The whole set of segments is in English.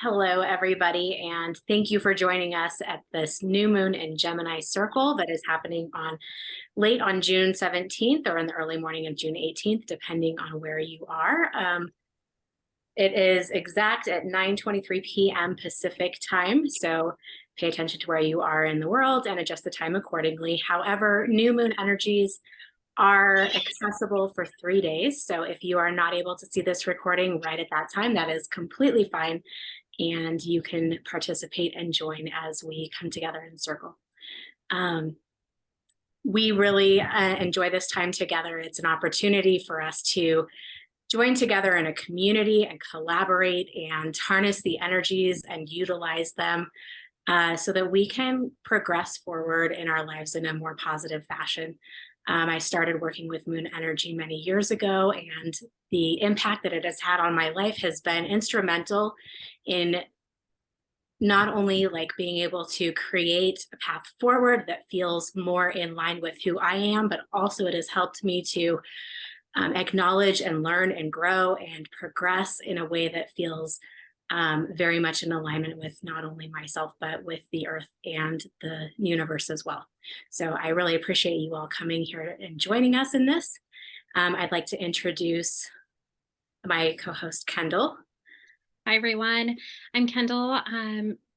Hello, everybody, and thank you for joining us at this new moon in Gemini circle that is happening on late on June 17th or in the early morning of June 18th, depending on where you are. It is exact at 9:23 p.m. Pacific time, so pay attention to where you are in the world and adjust the time accordingly. However, new moon energies are accessible for 3 days. So if you are not able to see this recording right at that time, that is completely fine. And you can participate and join as we come together in circle. We really enjoy this time together. It's an opportunity for us to join together in a community and collaborate and harness the energies and utilize them so that we can progress forward in our lives in a more positive fashion. I started working with moon energy many years ago, and the impact that it has had on my life has been instrumental in not only like being able to create a path forward that feels more in line with who I am, but also it has helped me to acknowledge and learn and grow and progress in a way that feels very much in alignment with not only myself, but with the earth and the universe as well. So I really appreciate you all coming here and joining us in this. I'd like to introduce my co-host, Kendall. Hi, everyone. I'm Kendall.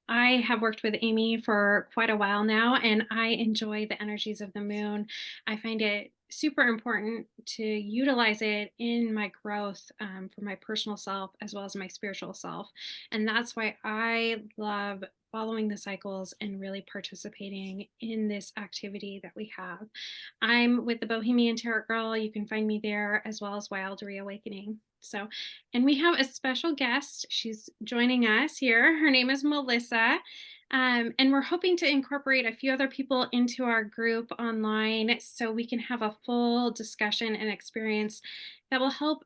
I have worked with Amy for quite a while now, and I enjoy the energies of the moon. I find it super important to utilize it in my growth for my personal self as well as my spiritual self. And that's why I love following the cycles and really participating in this activity that we have. I'm with the Bohemian Tarot Girl. You can find me there as well as Wild Reawakening. So, and we have a special guest. She's joining us here. Her name is Melissa. And we're hoping to incorporate a few other people into our group online so we can have a full discussion and experience that will help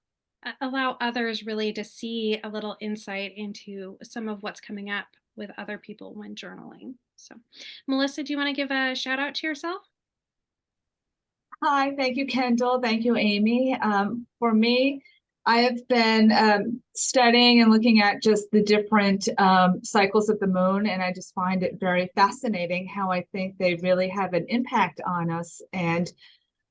allow others really to see a little insight into some of what's coming up with other people when journaling. So, Melissa, do you want to give a shout out to yourself? Hi, thank you, Kendall. Thank you, Amy. For me, I have been studying and looking at just the different cycles of the moon, and I just find it very fascinating how I think they really have an impact on us. And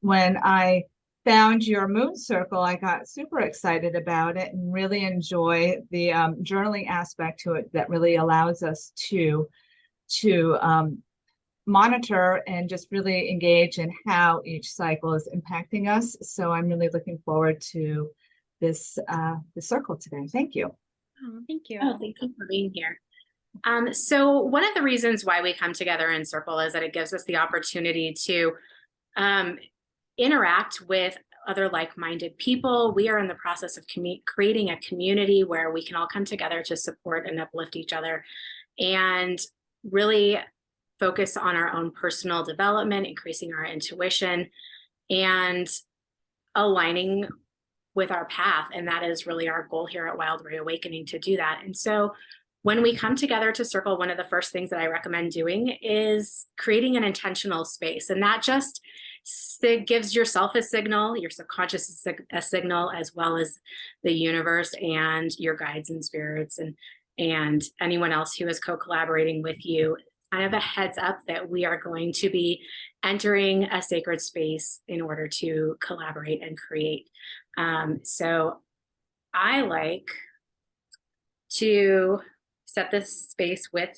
when I found your moon circle, I got super excited about it and really enjoy the journaling aspect to it that really allows us to monitor and just really engage in how each cycle is impacting us. So I'm really looking forward to this circle today. Thank you. Oh, thank you. Oh, thank you for being here. So one of the reasons why we come together in circle is that it gives us the opportunity to interact with other like-minded people. We are in the process of creating a community where we can all come together to support and uplift each other and really focus on our own personal development, increasing our intuition, and aligning with our path. And that is really our goal here at Wild Reawakening, to do that. And so when we come together to circle, one of the first things that I recommend doing is creating an intentional space. And that just gives yourself a signal, your subconscious a signal, as well as the universe and your guides and spirits and anyone else who is co-collaborating with you, kind of a heads up that we are going to be entering a sacred space in order to collaborate and create. So I like to set this space with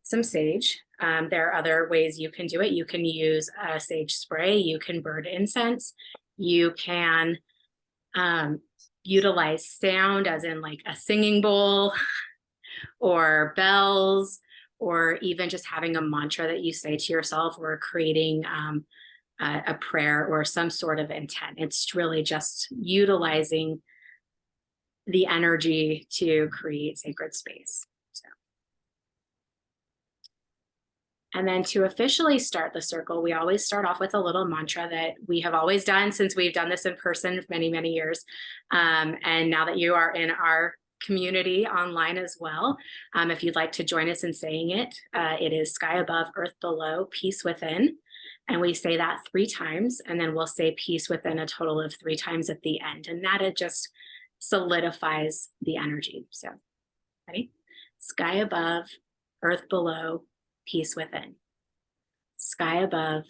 some sage. There are other ways you can do it. You can use a sage spray, you can burn incense, you can utilize sound as in like a singing bowl or bells, or even just having a mantra that you say to yourself, or creating a prayer or some sort of intent. It's really just utilizing the energy to create sacred space. So. And then to officially start the circle, we always start off with a little mantra that we have always done since we've done this in person for many, many years. And now that you are in our community online as well, if you'd like to join us in saying it, it is sky above, earth below, peace within. And we say that 3 times, and then we'll say peace within a total of 3 times at the end. And that it just solidifies the energy. So, ready? Sky above, earth below, peace within. Sky above,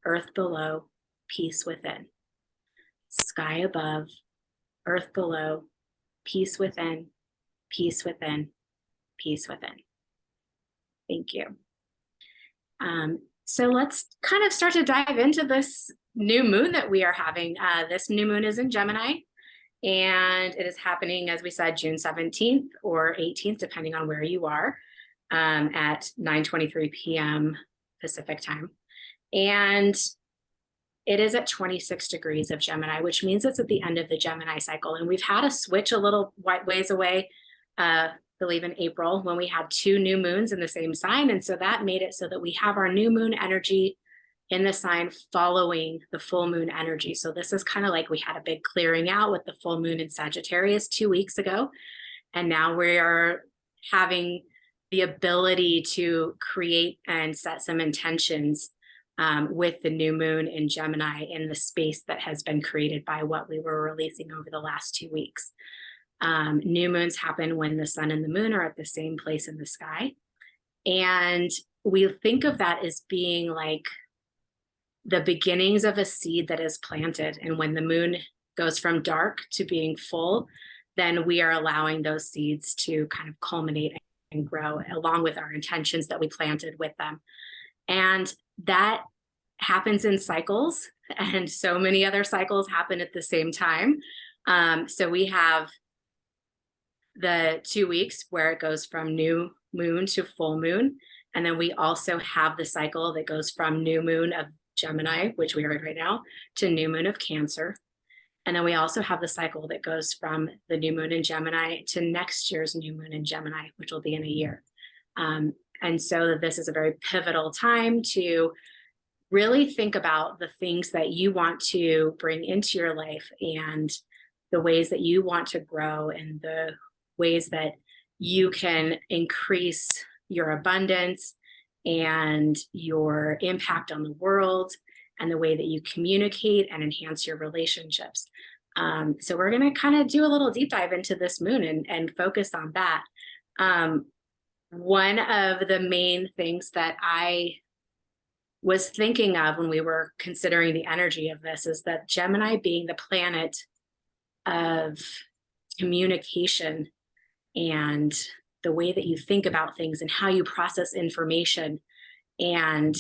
earth below, peace within. Sky above, earth below, peace within, peace within, peace within. Thank you. So let's kind of start to dive into this new moon that we are having. This new moon is in Gemini, and it is happening, as we said, June 17th or 18th, depending on where you are, at 9:23 p.m. Pacific time. And it is at 26 degrees of Gemini, which means it's at the end of the Gemini cycle. And we've had a switch a little ways away, believe in April, when we had 2 new moons in the same sign. And so that made it so that we have our new moon energy in the sign following the full moon energy. So this is kind of like we had a big clearing out with the full moon in Sagittarius 2 weeks ago. And now we are having the ability to create and set some intentions with the new moon in Gemini in the space that has been created by what we were releasing over the last 2 weeks. New moons happen when the sun and the moon are at the same place in the sky. And we think of that as being like the beginnings of a seed that is planted. And when the moon goes from dark to being full, then we are allowing those seeds to kind of culminate and grow along with our intentions that we planted with them. And that happens in cycles, and so many other cycles happen at the same time. So we have the 2 weeks where it goes from new moon to full moon. And then we also have the cycle that goes from new moon of Gemini, which we are in right now, to new moon of Cancer. And then we also have the cycle that goes from the new moon in Gemini to next year's new moon in Gemini, which will be in a year. And so this is a very pivotal time to really think about the things that you want to bring into your life and the ways that you want to grow and the ways that you can increase your abundance and your impact on the world and the way that you communicate and enhance your relationships. So we're going to kind of do a little deep dive into this moon and focus on that. One of the main things that I was thinking of when we were considering the energy of this is that Gemini, being the planet of communication and the way that you think about things and how you process information, and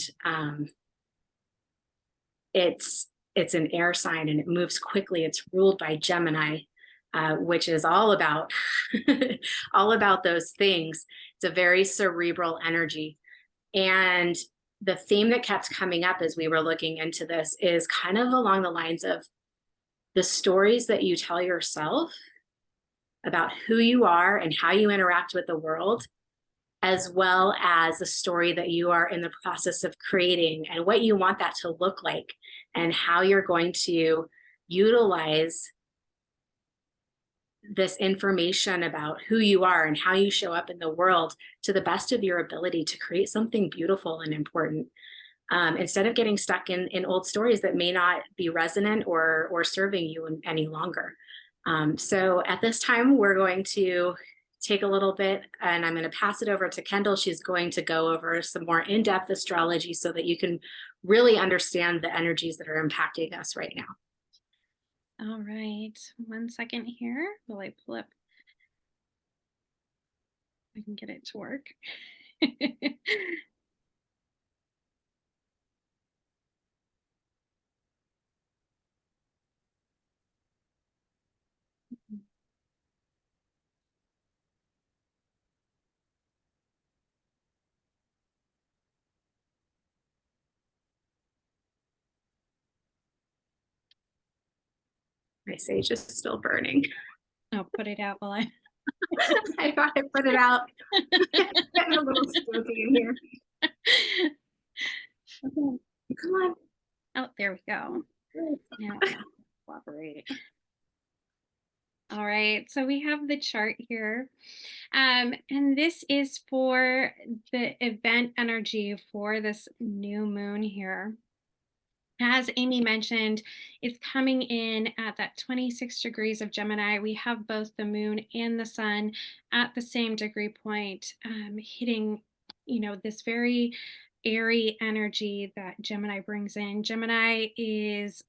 it's an air sign and it moves quickly. It's ruled by Gemini, which is all about all about those things. It's a very cerebral energy. And the theme that kept coming up as we were looking into this is kind of along the lines of the stories that you tell yourself about who you are and how you interact with the world, as well as the story that you are in the process of creating and what you want that to look like and how you're going to utilize this information about who you are and how you show up in the world to the best of your ability to create something beautiful and important, instead of getting stuck in old stories that may not be resonant or serving you any longer. So at this time, we're going to take a little bit and I'm going to pass it over to Kendall. She's going to go over some more in-depth astrology so that you can really understand the energies that are impacting us right now. All right, 1 second here while I pull up. I can get it to work. My sage is still burning. I'll put it out while I I thought I put it out. Getting a little smoky in here. Okay. Come on. Oh, there we go. Now cooperate. All right, so we have the chart here. And this is for the event energy for this new moon here. As Amy mentioned, it's coming in at that 26 degrees of Gemini. We have both the moon and the sun at the same degree point, hitting, this very airy energy that Gemini brings in. Gemini is,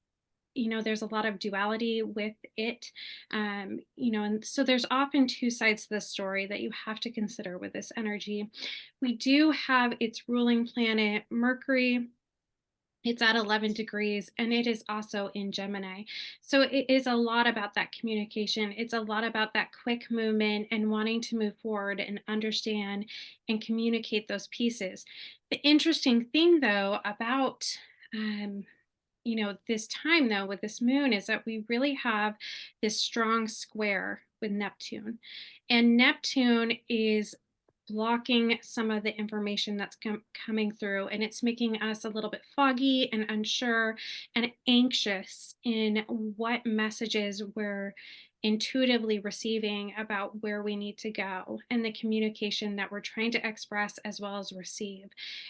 there's a lot of duality with it. And so there's often two sides to the story that you have to consider with this energy. We do have its ruling planet, Mercury. It's at 11 degrees and it is also in Gemini. So it is a lot about that communication. It's a lot about that quick movement and wanting to move forward and understand and communicate those pieces. The interesting thing, though, about um, this time though with this moon is that we really have this strong square with Neptune. And Neptune is blocking some of the information that's coming through, and it's making us a little bit foggy and unsure and anxious in what messages we're intuitively receiving about where we need to go and the communication that we're trying to express as well as receive.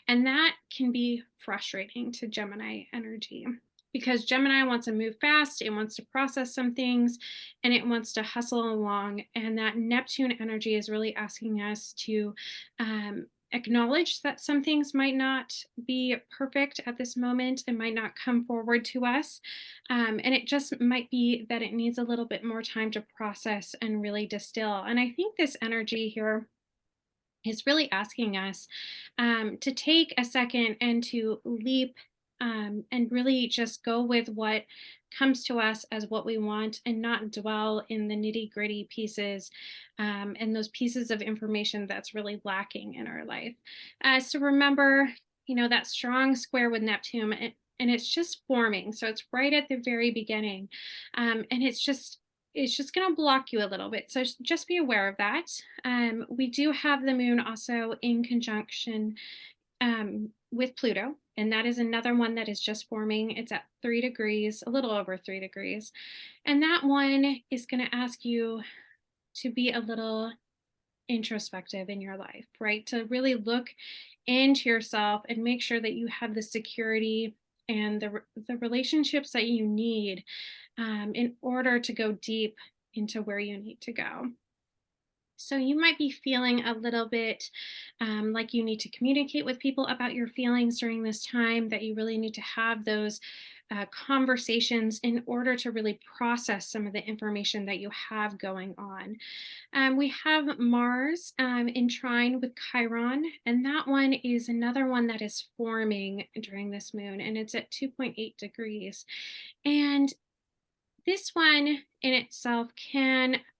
And that can be frustrating to Gemini energy because Gemini wants to move fast, it wants to process some things, and it wants to hustle along. And that Neptune energy is really asking us to acknowledge that some things might not be perfect at this moment and might not come forward to us. And it just might be that it needs a little bit more time to process and really distill. And I think this energy here is really asking us to take a second and to leap and really just go with what comes to us as what we want and not dwell in the nitty gritty pieces and those pieces of information that's really lacking in our life. So remember, that strong square with Neptune. And it's just forming. So it's right at the very beginning. And it's just going to block you a little bit. So just be aware of that. We do have the moon also in conjunction with Pluto, and that is another one that is just forming. It's at 3 degrees, a little over 3 degrees. And that one is going to ask you to be a little introspective in your life, right? To really look into yourself and make sure that you have the security and the relationships that you need in order to go deep into where you need to go. So you might be feeling a little bit like you need to communicate with people about your feelings during this time, that you really need to have those conversations in order to really process some of the information that you have going on. We have Mars in trine with Chiron, and that one is another one that is forming during this moon, and it's at 2.8 degrees. And this one in itself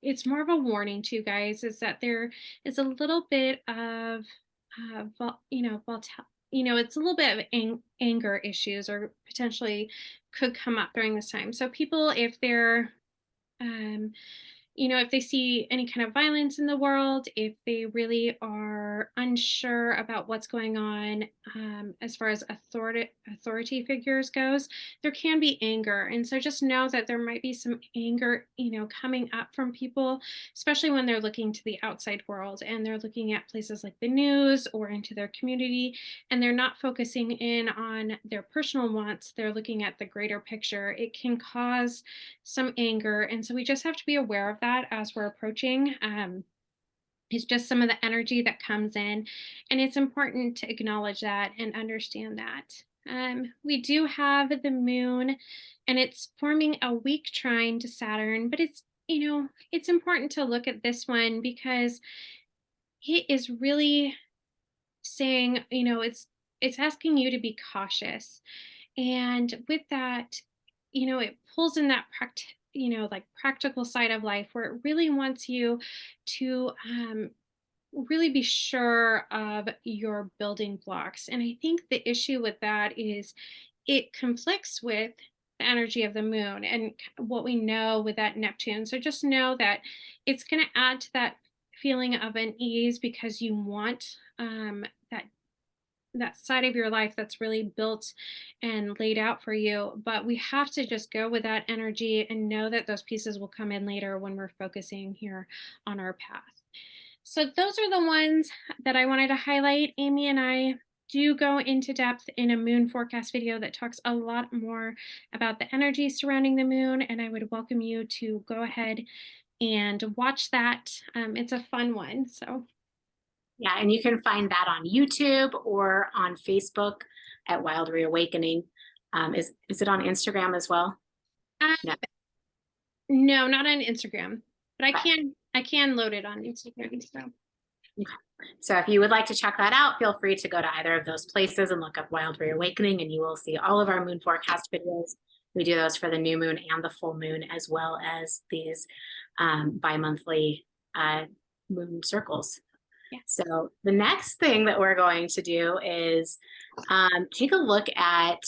it's more of a warning to you guys, is that there is a little bit of it's a little bit of anger issues or potentially could come up during this time. So people, if they're um, if they see any kind of violence in the world, if they really are unsure about what's going on as far as authority figures goes, there can be anger. And so just know that there might be some anger, coming up from people, especially when they're looking to the outside world and they're looking at places like the news or into their community, and they're not focusing in on their personal wants. They're looking at the greater picture. It can cause some anger. And so we just have to be aware of that as we're approaching. It's just some of the energy that comes in, and it's important to acknowledge that and understand that. We do have the moon, and it's forming a weak trine to Saturn, but it's important to look at this one because it is really saying, it's asking you to be cautious. And with that, it pulls in that like practical side of life where it really wants you to really be sure of your building blocks. And I think the issue with that is it conflicts with the energy of the moon and what we know with that Neptune. So just know that it's going to add to that feeling of unease because you want that side of your life that's really built and laid out for you. But we have to just go with that energy and know that those pieces will come in later when we're focusing here on our path. So those are the ones that I wanted to highlight. Amy and I do go into depth in a moon forecast video that talks a lot more about the energy surrounding the moon, and I would welcome you to go ahead and watch that. It's a fun one. So, Yeah, and you can find that on YouTube or on Facebook at Wild Reawakening. Is it on Instagram as well? uh, No. no, not on Instagram, but I Okay. can load it on Instagram. So, Okay. So if you would like to check that out, feel free to go to either of those places and look up Wild Reawakening, and you will see all of our moon forecast videos. We do those for the new moon and the full moon, as well as these bi-monthly moon circles. yeah. So the next thing that we're going to do is take a look at,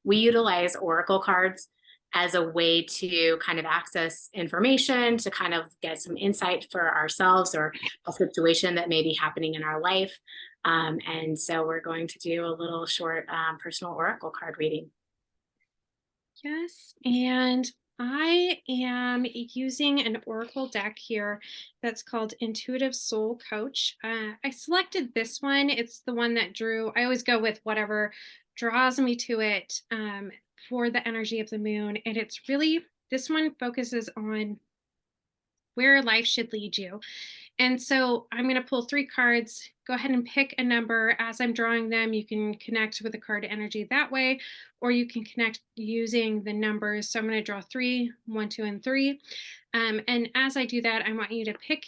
we utilize oracle cards as a way to kind of access information, to kind of get some insight for ourselves or a situation that may be happening in our life. And so we're going to do a little short personal oracle card reading. Yes, and I am using an oracle deck here that's called Intuitive Soul Coach. I selected this one. It's the one that drew. I always go with whatever draws me to it for the energy of the moon. And it's really, this one focuses on where life should lead you. And so I'm going to pull 3 cards. Go ahead and pick a number as I'm drawing them. You can connect with the card energy that way, or you can connect using the numbers. So I'm going to draw 3, 1, 2, and 3. And as I do that, I want you to pick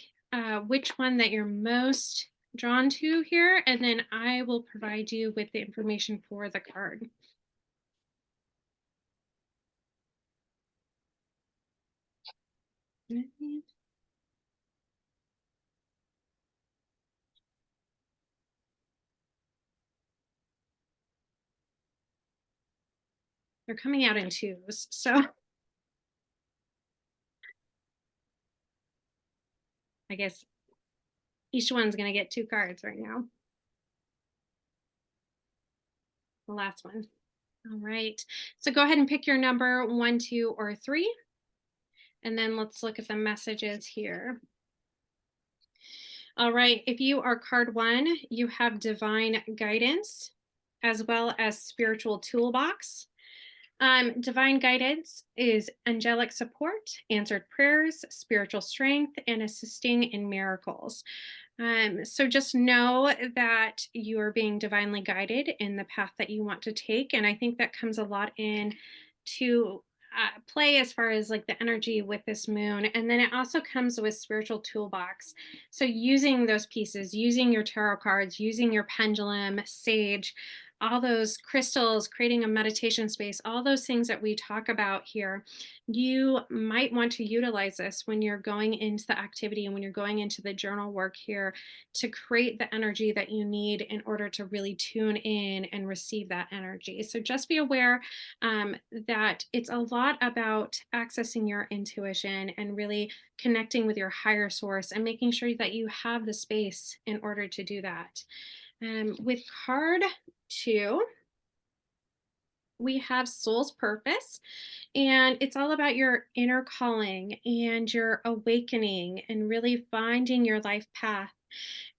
which one that you're most drawn to here, and then I will provide you with the information for the card. They're coming out in twos. So I guess each one's going to get 2 cards right now. The last one. All right. So go ahead and pick your number 1, 2, or 3. And then let's look at the messages here. All right. If you are card 1, you have divine guidance as well as spiritual toolbox. Divine guidance is angelic support, answered prayers, spiritual strength, and assisting in miracles. So just know that you are being divinely guided in the path that you want to take. And I think that comes a lot in to play as far as like the energy with this moon. And then it also comes with spiritual toolbox. So using those pieces, using your tarot cards, using your pendulum, sage, all those crystals, creating a meditation space, all those things that we talk about here, you might want to utilize this when you're going into the activity and when you're going into the journal work here to create the energy that you need in order to really tune in and receive that energy. So just be aware that it's a lot about accessing your intuition and really connecting with your higher source and making sure that you have the space in order to do that. With card 2, we have soul's purpose, and it's all about your inner calling and your awakening and really finding your life path.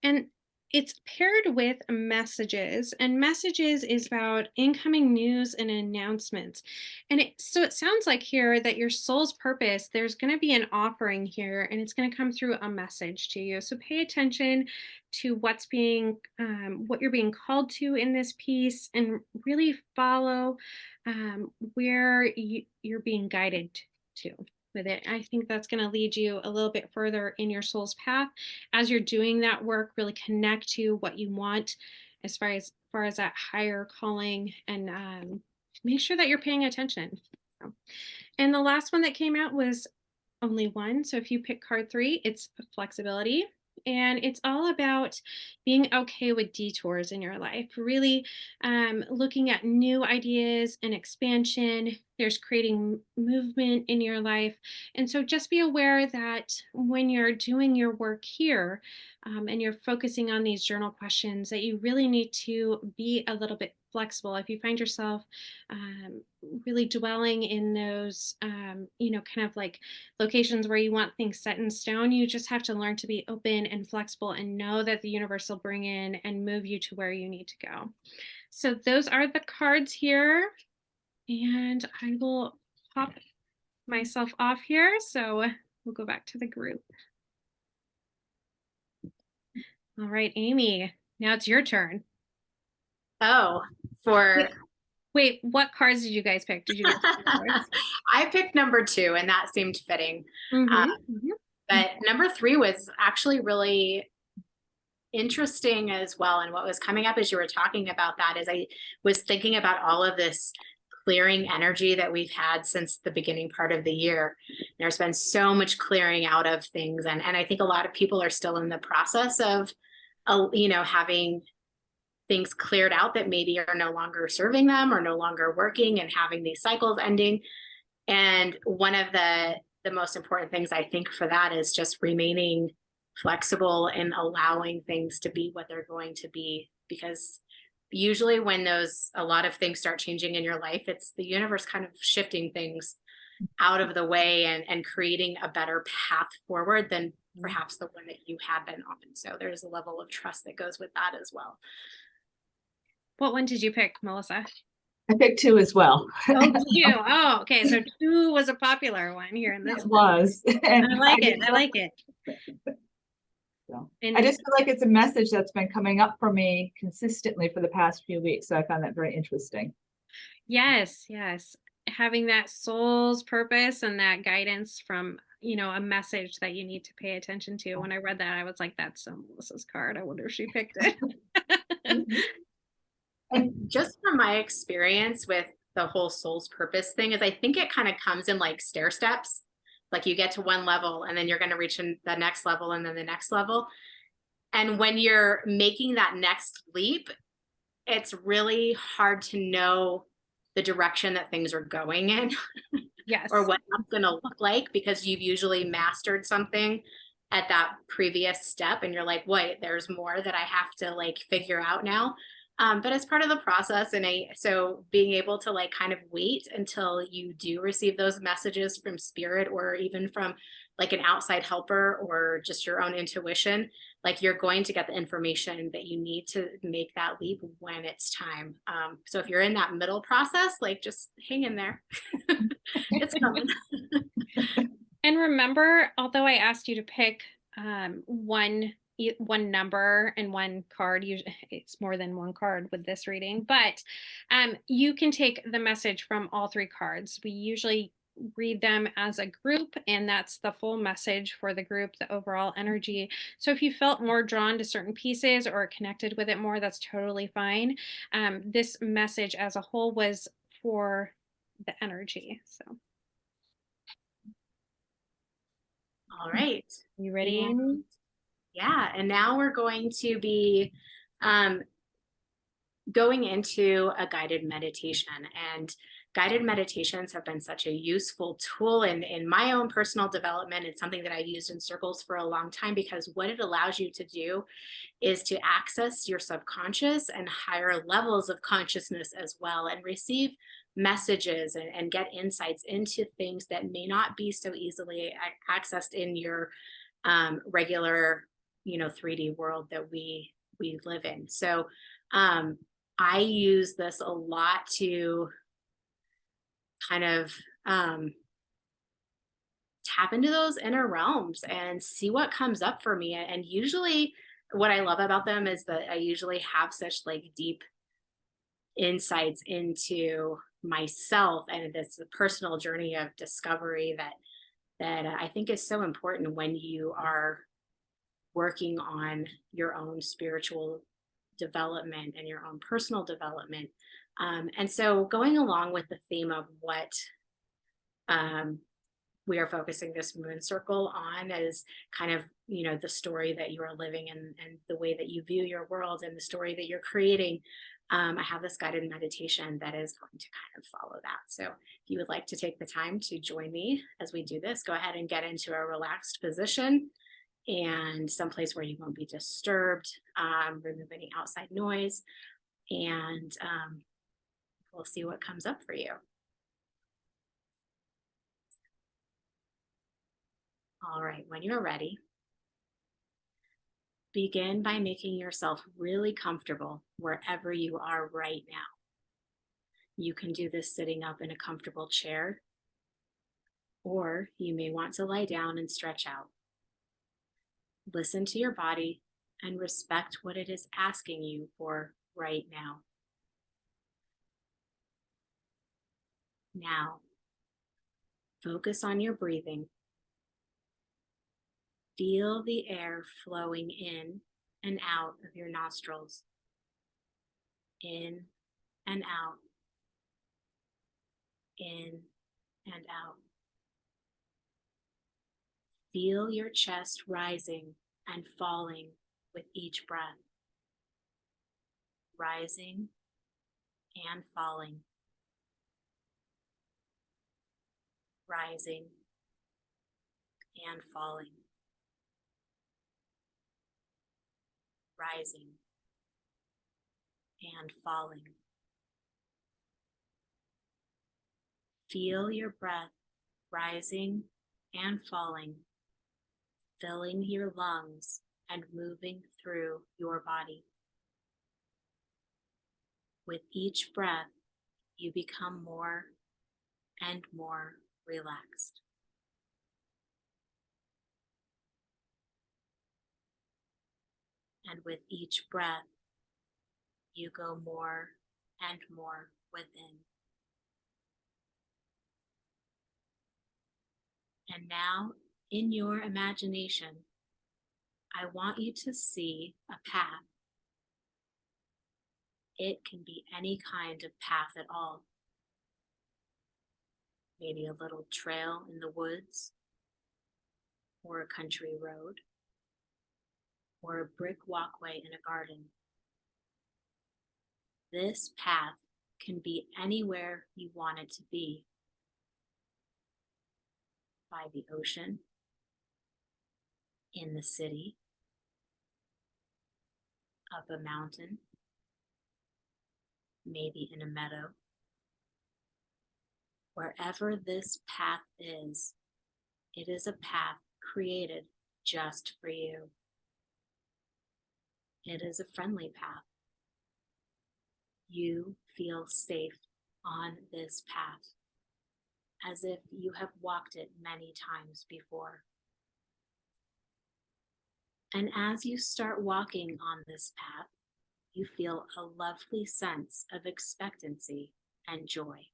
And it's paired with messages, and messages is about incoming news and announcements. And so it sounds like here that your soul's purpose, there's going to be an offering here, and it's going to come through a message to you. So pay attention to what you're being called to in this piece, and really follow where you're being guided to with it. I think that's going to lead you a little bit further in your soul's path. As you're doing that work, really connect to what you want as far as that higher calling, and make sure that you're paying attention. So, and the last one that came out was only one. So if you pick card 3, it's flexibility. And it's all about being okay with detours in your life, really looking at new ideas and expansion, there's creating movement in your life. And so just be aware that when you're doing your work here, and you're focusing on these journal questions, that you really need to be a little bit flexible. If you find yourself um, really dwelling in those, kind of like locations where you want things set in stone, you just have to learn to be open and flexible and know that the universe will bring in and move you to where you need to go. So those are the cards here. And I will pop myself off here. So we'll go back to the group. All right, Amy, now it's your turn. Oh, for Wait, what cards did you guys pick? Did you guys pick cards? I picked number 2, and that seemed fitting. But number 3 was actually really interesting as well. And what was coming up as you were talking about that is I was thinking about all of this clearing energy that we've had since the beginning part of the year. There's been so much clearing out of things. And I think a lot of people are still in the process of, having things cleared out that maybe are no longer serving them or no longer working, and having these cycles ending. And one of the most important things I think for that is just remaining flexible and allowing things to be what they're going to be. Because usually when a lot of things start changing in your life, it's the universe kind of shifting things out of the way and creating a better path forward than perhaps the one that you had been on. So there's a level of trust that goes with that as well. What one did you pick, Melissa? I picked 2 as well. Oh, did you? Oh, okay. So 2 was a popular one here in this. It was. I like it. I like it. So I just feel like it's a message that's been coming up for me consistently for the past few weeks. So I found that very interesting. Yes, yes. Having that soul's purpose and that guidance from, a message that you need to pay attention to. When I read that, I was like, that's Melissa's card. I wonder if she picked it. And just from my experience with the whole soul's purpose thing is I think it kind of comes in like stair steps. Like you get to one level and then you're going to reach the next level and then the next level. And when you're making that next leap, it's really hard to know the direction that things are going in. Yes. Or what that's going to look like, because you've usually mastered something at that previous step and you're like, wait, there's more that I have to like figure out now. But it's part of the process. And so being able to like kind of wait until you do receive those messages from spirit, or even from like an outside helper or just your own intuition, like you're going to get the information that you need to make that leap when it's time. So if you're in that middle process, like just hang in there. It's coming. And remember, although I asked you to pick one number and one card, usually it's more than one card with this reading, but you can take the message from all 3 cards. We usually read them as a group, and that's the full message for the group, the overall energy. So if you felt more drawn to certain pieces or connected with it more, that's totally fine. This message as a whole was for the energy. So All right. you ready, Amy? Yeah, and now we're going to be going into a guided meditation. And guided meditations have been such a useful tool in my own personal development. It's something that I've used in circles for a long time, because what it allows you to do is to access your subconscious and higher levels of consciousness as well, and receive messages and get insights into things that may not be so easily accessed in your regular 3D world that we live in. So I use this a lot to kind of tap into those inner realms and see what comes up for me. And usually what I love about them is that I usually have such like deep insights into myself, and this personal journey of discovery that I think is so important when you are working on your own spiritual development and your own personal development. And so going along with the theme of what we are focusing this moon circle on is kind of, the story that you are living and the way that you view your world and the story that you're creating. I have this guided meditation that is going to kind of follow that. So if you would like to take the time to join me as we do this, go ahead and get into a relaxed position and someplace where you won't be disturbed, remove any outside noise, and we'll see what comes up for you. All right, when you're ready, begin by making yourself really comfortable wherever you are right now. You can do this sitting up in a comfortable chair, or you may want to lie down and stretch out. Listen to your body and respect what it is asking you for right now. Now, focus on your breathing. Feel the air flowing in and out of your nostrils. In and out. In and out. Feel your chest rising and falling with each breath. Rising and falling. Rising and falling. Rising and falling. Feel your breath rising and falling, filling your lungs and moving through your body. With each breath, you become more and more relaxed. And with each breath, you go more and more within. And now, in your imagination, I want you to see a path. It can be any kind of path at all. Maybe a little trail in the woods, or a country road, or a brick walkway in a garden. This path can be anywhere you want it to be. By the ocean, in the city, up a mountain, maybe in a meadow. Wherever this path is, it is a path created just for you. It is a friendly path. You feel safe on this path, as if you have walked it many times before. And as you start walking on this path, you feel a lovely sense of expectancy and joy.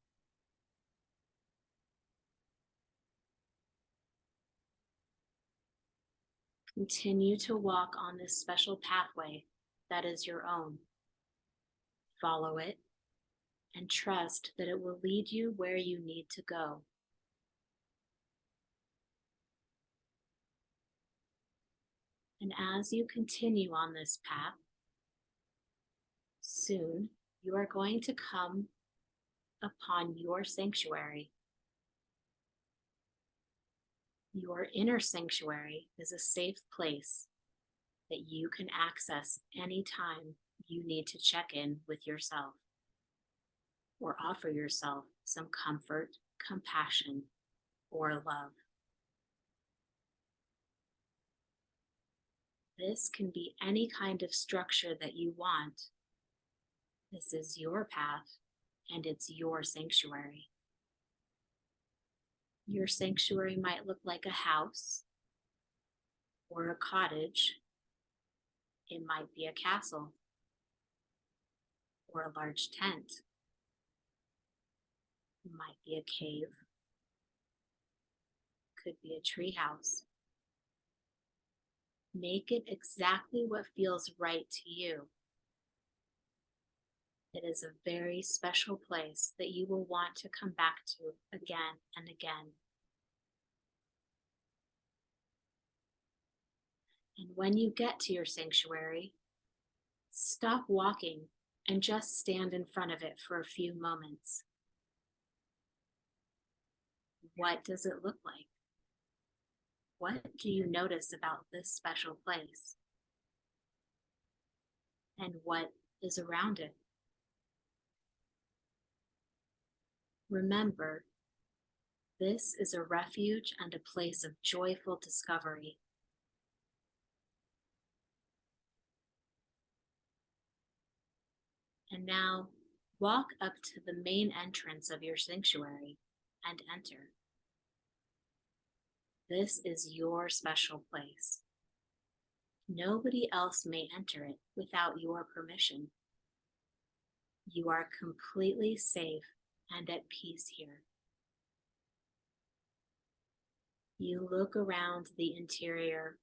Continue to walk on this special pathway that is your own. Follow it and trust that it will lead you where you need to go. And as you continue on this path, soon you are going to come upon your sanctuary. Your inner sanctuary is a safe place that you can access anytime you need to check in with yourself or offer yourself some comfort, compassion, or love. This can be any kind of structure that you want. This is your path, and it's your sanctuary. Your sanctuary might look like a house or a cottage. It might be a castle or a large tent. It might be a cave. Could be a tree house. Make it exactly what feels right to you. It is a very special place that you will want to come back to again and again. And when you get to your sanctuary, stop walking and just stand in front of it for a few moments. What does it look like? What do you notice about this special place? And what is around it? Remember, this is a refuge and a place of joyful discovery. And now, walk up to the main entrance of your sanctuary and enter. This is your special place. Nobody else may enter it without your permission. You are completely safe and at peace here. You look around the interior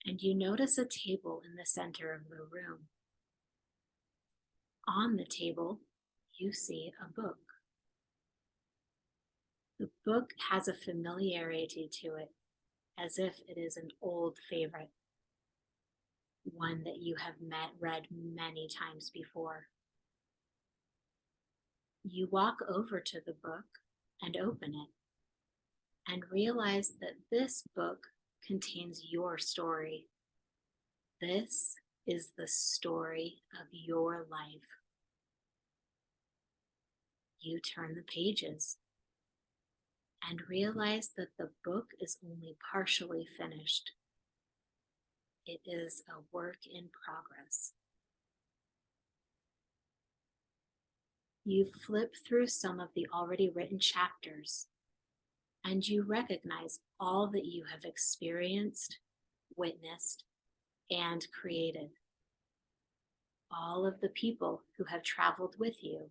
and you notice a table in the center of the room. On the table, you see a book. The book has a familiarity to it, as if it is an old favorite, one that you have read many times before. You walk over to the book and open it, and realize that this book contains your story. This is the story of your life. You turn the pages and realize that the book is only partially finished. It is a work in progress. You flip through some of the already written chapters, and you recognize all that you have experienced, witnessed, and created. All of the people who have traveled with you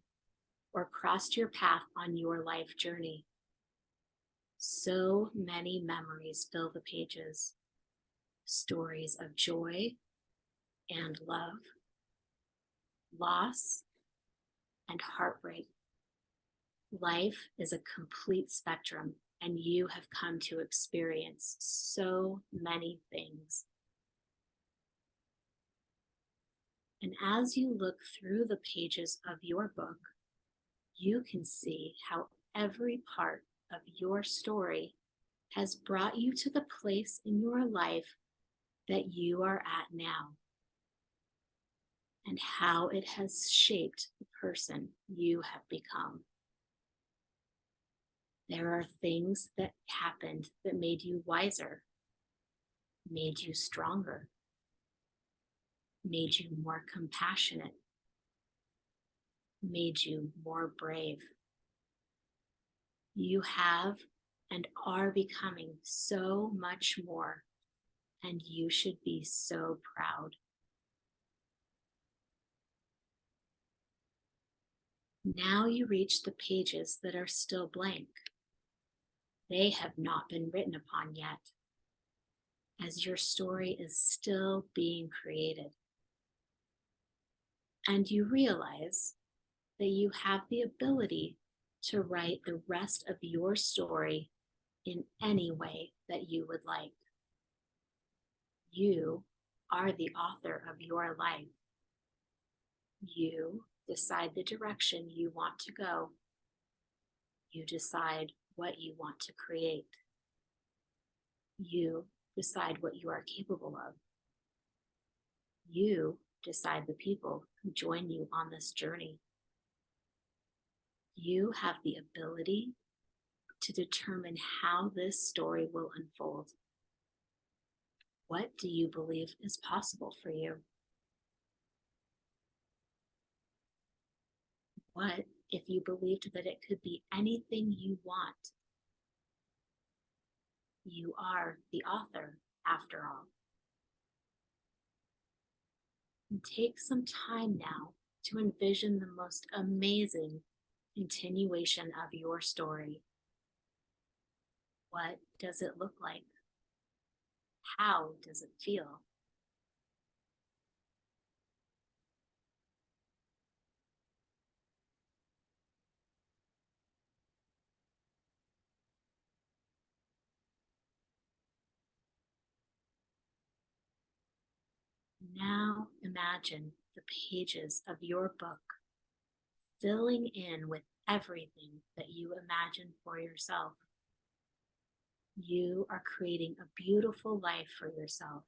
or crossed your path on your life journey. So many memories fill the pages. Stories of joy and love, loss and heartbreak. Life is a complete spectrum, and you have come to experience so many things. And as you look through the pages of your book, you can see how every part of your story has brought you to the place in your life that you are at now, and how it has shaped the person you have become. There are things that happened that made you wiser, made you stronger, made you more compassionate, made you more brave. You have and are becoming so much more, and you should be so proud. Now you reach the pages that are still blank. They have not been written upon yet, as your story is still being created. And you realize that you have the ability to write the rest of your story in any way that you would like. You are the author of your life. You decide the direction you want to go. You decide what you want to create. You decide what you are capable of. You decide the people who join you on this journey. You have the ability to determine how this story will unfold. What do you believe is possible for you? What if you believed that it could be anything you want? You are the author, after all. And take some time now to envision the most amazing continuation of your story. What does it look like? How does it feel? Now imagine the pages of your book filling in with everything that you imagine for yourself. You are creating a beautiful life for yourself,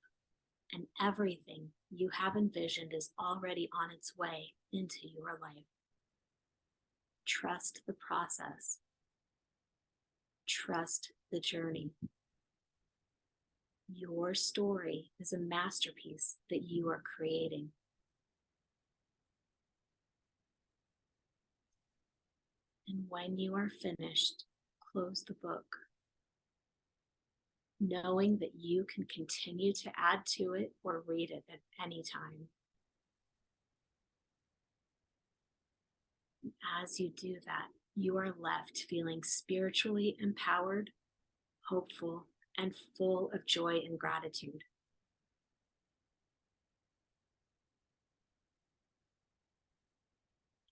and everything you have envisioned is already on its way into your life. Trust the process. Trust the journey. Your story is a masterpiece that you are creating. And when you are finished, close the book, knowing that you can continue to add to it or read it at any time. As you do that, you are left feeling spiritually empowered, hopeful, and full of joy and gratitude.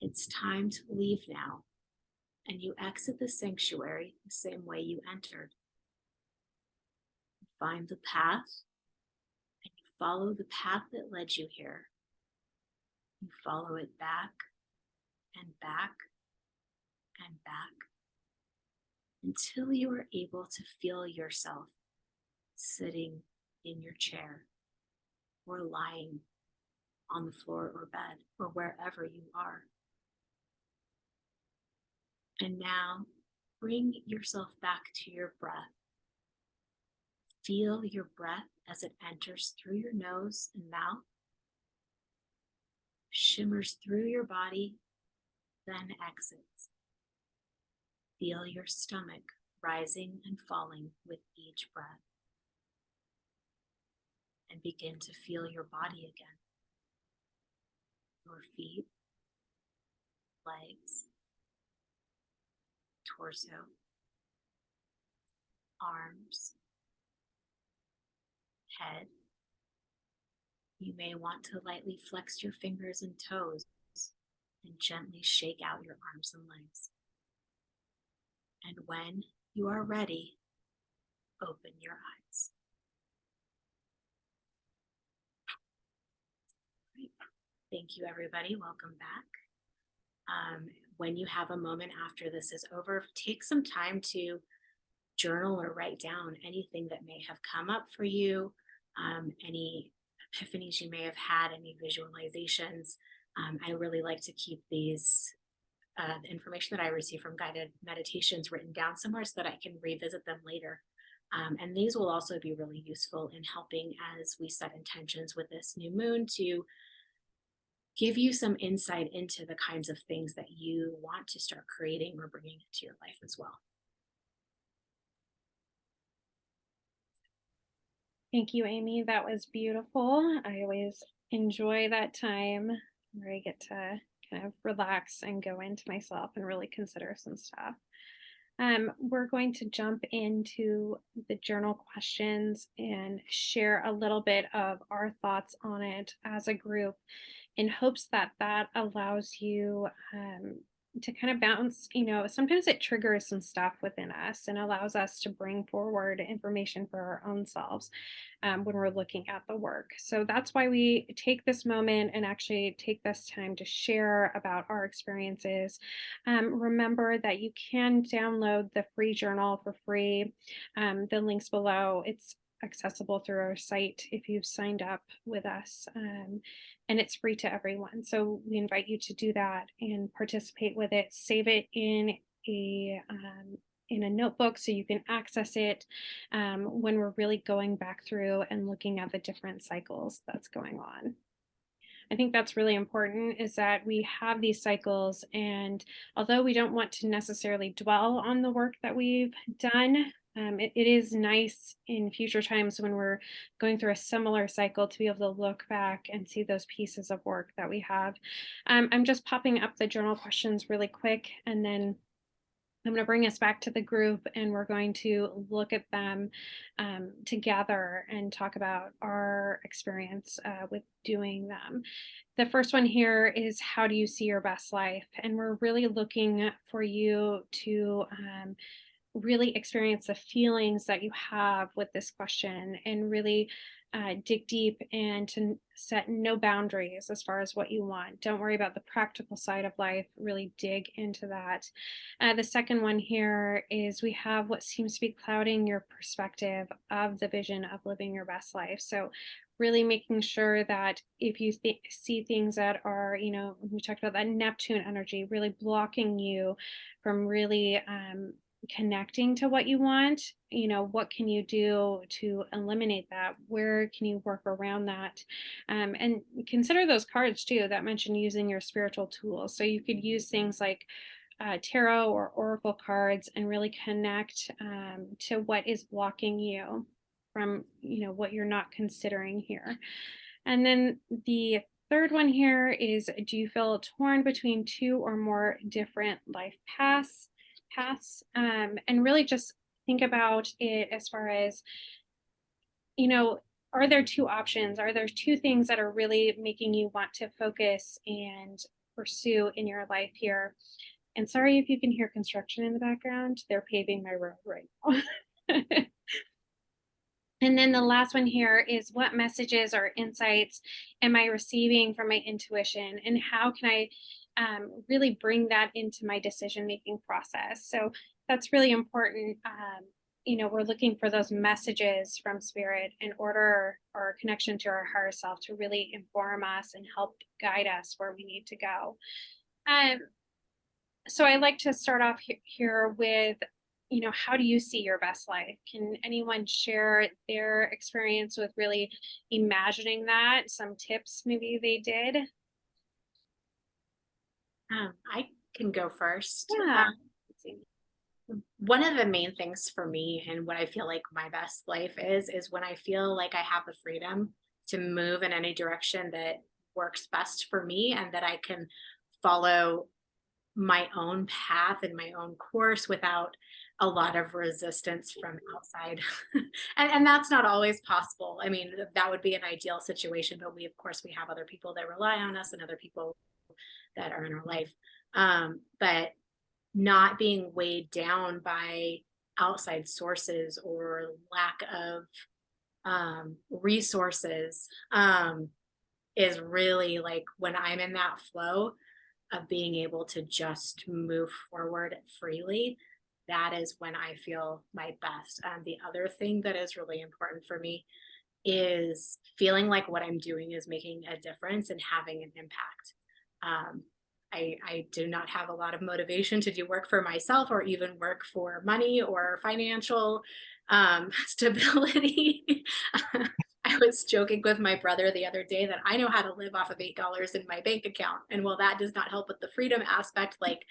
It's time to leave now, and you exit the sanctuary the same way you entered. You find the path, and you follow the path that led you here. You follow it back and back and back until you are able to feel yourself sitting in your chair or lying on the floor or bed or wherever you are. And now bring yourself back to your breath. Feel your breath as it enters through your nose and mouth, shimmers through your body, then exits. Feel your stomach rising and falling with each breath. And begin to feel your body again. Your feet, legs, torso, arms, head. You may want to lightly flex your fingers and toes and gently shake out your arms and legs. And when you are ready, open your eyes. Great. Thank you, everybody. Welcome back. When you have a moment after this is over, take some time to journal or write down anything that may have come up for you, any epiphanies you may have had, any visualizations. I really like to keep these the information that I receive from guided meditations written down somewhere so that I can revisit them later. And these will also be really useful in helping as we set intentions with this new moon to give you some insight into the kinds of things that you want to start creating or bringing into your life as well. Thank you, Amy. That was beautiful. I always enjoy that time where I get to kind of relax and go into myself and really consider some stuff. We're going to jump into the journal questions and share a little bit of our thoughts on it as a group in hopes that that allows you to kind of bounce, sometimes it triggers some stuff within us and allows us to bring forward information for our own selves when we're looking at the work. So that's why we take this moment and actually take this time to share about our experiences. Remember that you can download the free journal for free. The links below, it's accessible through our site if you've signed up with us. And it's free to everyone. So we invite you to do that and participate with it. Save it in a notebook so you can access it when we're really going back through and looking at the different cycles that's going on. I think that's really important is that we have these cycles, and although we don't want to necessarily dwell on the work that we've done, it is nice in future times when we're going through a similar cycle to be able to look back and see those pieces of work that we have. I'm just popping up the journal questions really quick, and then I'm going to bring us back to the group and we're going to look at them together and talk about our experience with doing them. The first one here is, how do you see your best life? And we're really looking for you to really experience the feelings that you have with this question, and really dig deep and to set no boundaries as far as what you want. Don't worry about the practical side of life, really dig into that. The second one here is we have what seems to be clouding your perspective of the vision of living your best life. So really making sure that if you see things that are, we talked about that Neptune energy, really blocking you from really connecting to what you want. What can you do to eliminate that? Where can you work around that? And consider those cards too that mention using your spiritual tools. So you could use things like tarot or oracle cards and really connect to what is blocking you from what you're not considering here. And then the third one here is, do you feel torn between two or more different life paths? And really just think about it as far as, are there two options? Are there two things that are really making you want to focus and pursue in your life here? And sorry if you can hear construction in the background, they're paving my road right now. And then the last one here is, what messages or insights am I receiving from my intuition, and how can I really bring that into my decision-making process? So that's really important. We're looking for those messages from spirit in order, or connection to our higher self, to really inform us and help guide us where we need to go. So I like to start off here with, how do you see your best life? Can anyone share their experience with really imagining that? Some tips maybe they did? I can go first. Yeah. Let's see. One of the main things for me, and what I feel like my best life is when I feel like I have the freedom to move in any direction that works best for me, and that I can follow my own path and my own course without a lot of resistance from outside. And that's not always possible. I mean, that would be an ideal situation, but of course we have other people that rely on us and other people that are in our life. But not being weighed down by outside sources or lack of resources is really like when I'm in that flow of being able to just move forward freely. That is when I feel my best. The other thing that is really important for me is feeling like what I'm doing is making a difference and having an impact. I do not have a lot of motivation to do work for myself, or even work for money or financial stability. I was joking with my brother the other day that I know how to live off of $8 in my bank account. And while that does not help with the freedom aspect, like,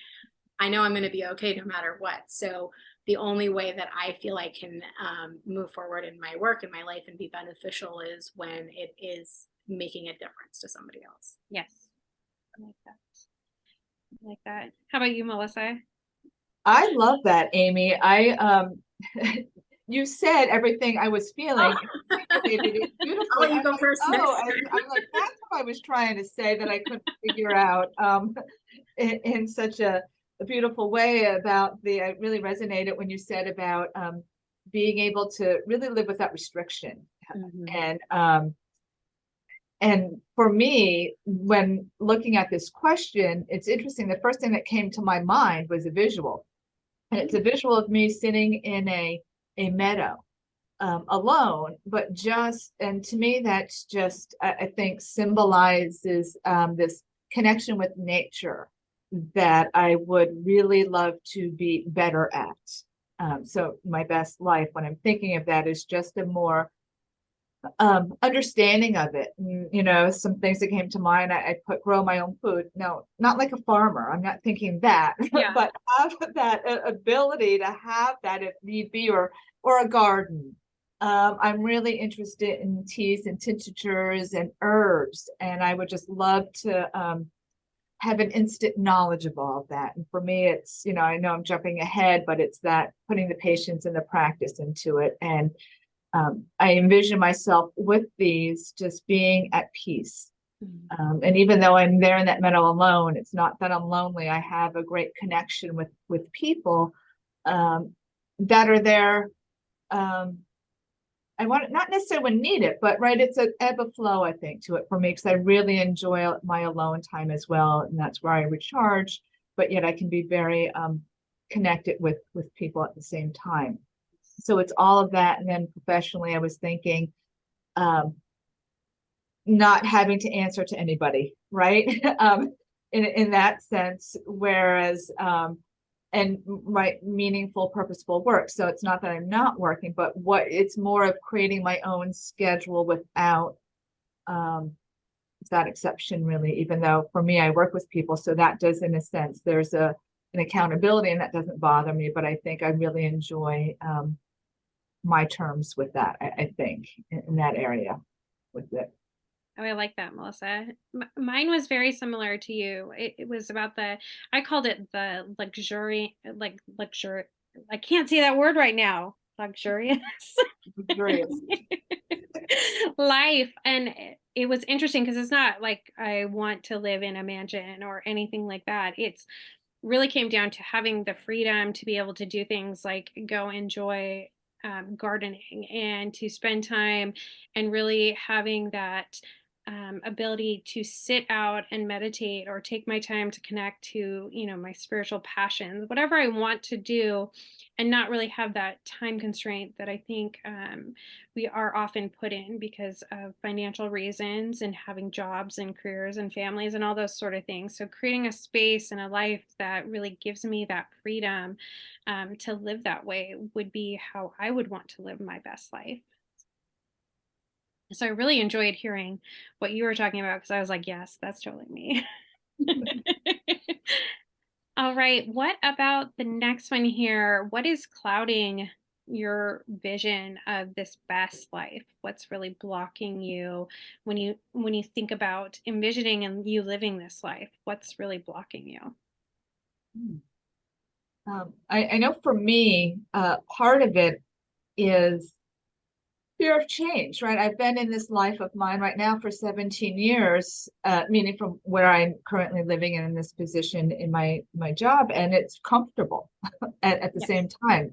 I know I'm going to be okay no matter what. So the only way that I feel I can move forward in my work and my life and be beneficial is when it is making a difference to somebody else. Yes. I like that. I like that. How about you, Melissa? I love that, Amy. You said everything I was feeling. Articulated it beautifully. I'll let you go first. I'm like, that's what I was trying to say that I couldn't figure out in such a beautiful way. I really resonated when you said about being able to really live without restriction. Mm-hmm. And for me, when looking at this question, it's interesting. The first thing that came to my mind was a visual. And it's a visual of me sitting in a meadow alone, and to me, that's just, I think, symbolizes this connection with nature that I would really love to be better at. So my best life, when I'm thinking of that, is just a more understanding of it. And, some things that came to mind, I put grow my own food. No, not like a farmer. I'm not thinking that, Yeah. but have that ability to have that if need be, or a garden. I'm really interested in teas and tinctures and herbs, and I would just love to have an instant knowledge of all of that. And for me, it's, I know I'm jumping ahead, but it's that putting the patience and the practice into it. And I envision myself with these just being at peace. And even though I'm there in that meadow alone, it's not that I'm lonely. I have a great connection with people. that are there. I want not necessarily when need it, but right, it's an ebb of flow, I think, to it for me, because I really enjoy my alone time as well, and that's where I recharge. But yet I can be very connected with people at the same time. So it's all of that, and then professionally, I was thinking, not having to answer to anybody, right? In that sense, whereas and my meaningful, purposeful work. So it's not that I'm not working, but it's more of creating my own schedule without that exception, really, even though for me, I work with people. So that does, in a sense, there's an accountability, and that doesn't bother me, but I think I really enjoy my terms with that, I think, in that area with it. Oh, I like that, Melissa. Mine was very similar to you. It was about I called it the luxury. I can't say that word right now. Luxurious Luxurious. life. And it was interesting because it's not like I want to live in a mansion or anything like that. It's really came down to having the freedom to be able to do things like go enjoy gardening and to spend time and really having that ability to sit out and meditate or take my time to connect to, my spiritual passions, whatever I want to do, and not really have that time constraint that I think we are often put in because of financial reasons and having jobs and careers and families and all those sort of things. So creating a space and a life that really gives me that freedom to live that way would be how I would want to live my best life. So I really enjoyed hearing what you were talking about because I was like, yes, that's totally me. All right. What about the next one here? What is clouding your vision of this best life? What's really blocking you when you think about envisioning and you living this life? What's really blocking you? I know for me, part of it is fear of change, right? I've been in this life of mine right now for 17 years, meaning from where I'm currently living and in this position in my job, and it's comfortable at the Yes. same time.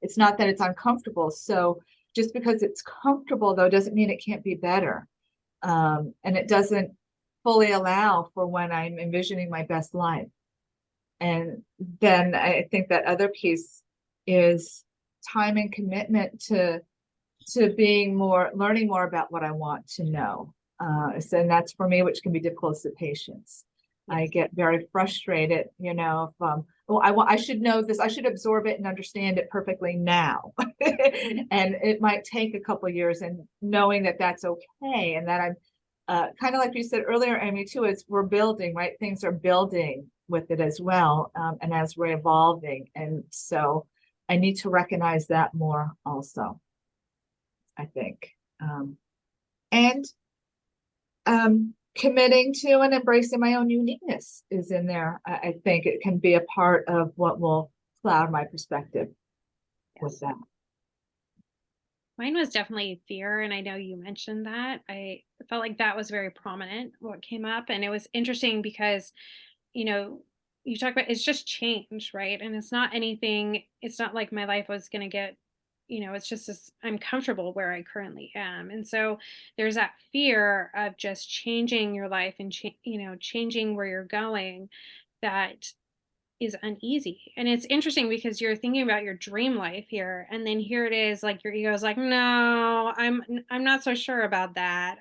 It's not that it's uncomfortable. So just because it's comfortable, though, doesn't mean it can't be better. And it doesn't fully allow for when I'm envisioning my best life. And then I think that other piece is time and commitment to learning more about what I want to know. So, and that's for me, which can be difficult, is the patience. Yes. I get very frustrated, if I should know this, I should absorb it and understand it perfectly now. And it might take a couple of years, and knowing that that's okay. And that I'm kind of like you said earlier, Amy, too, is we're building, right? Things are building with it as well. And as we're evolving. And so I need to recognize that more also, I think. And committing to and embracing my own uniqueness is in there. I think it can be a part of what will cloud my perspective with that. Mine was definitely fear. And I know you mentioned that. I felt like that was very prominent, what came up. And it was interesting because, you talk about it's just change, right? And it's not like my life was going to get, it's just I'm comfortable where I currently am. And so there's that fear of just changing your life and, changing where you're going that is uneasy. And it's interesting because you're thinking about your dream life here, and then here it is, like your ego is like, no, I'm not so sure about that.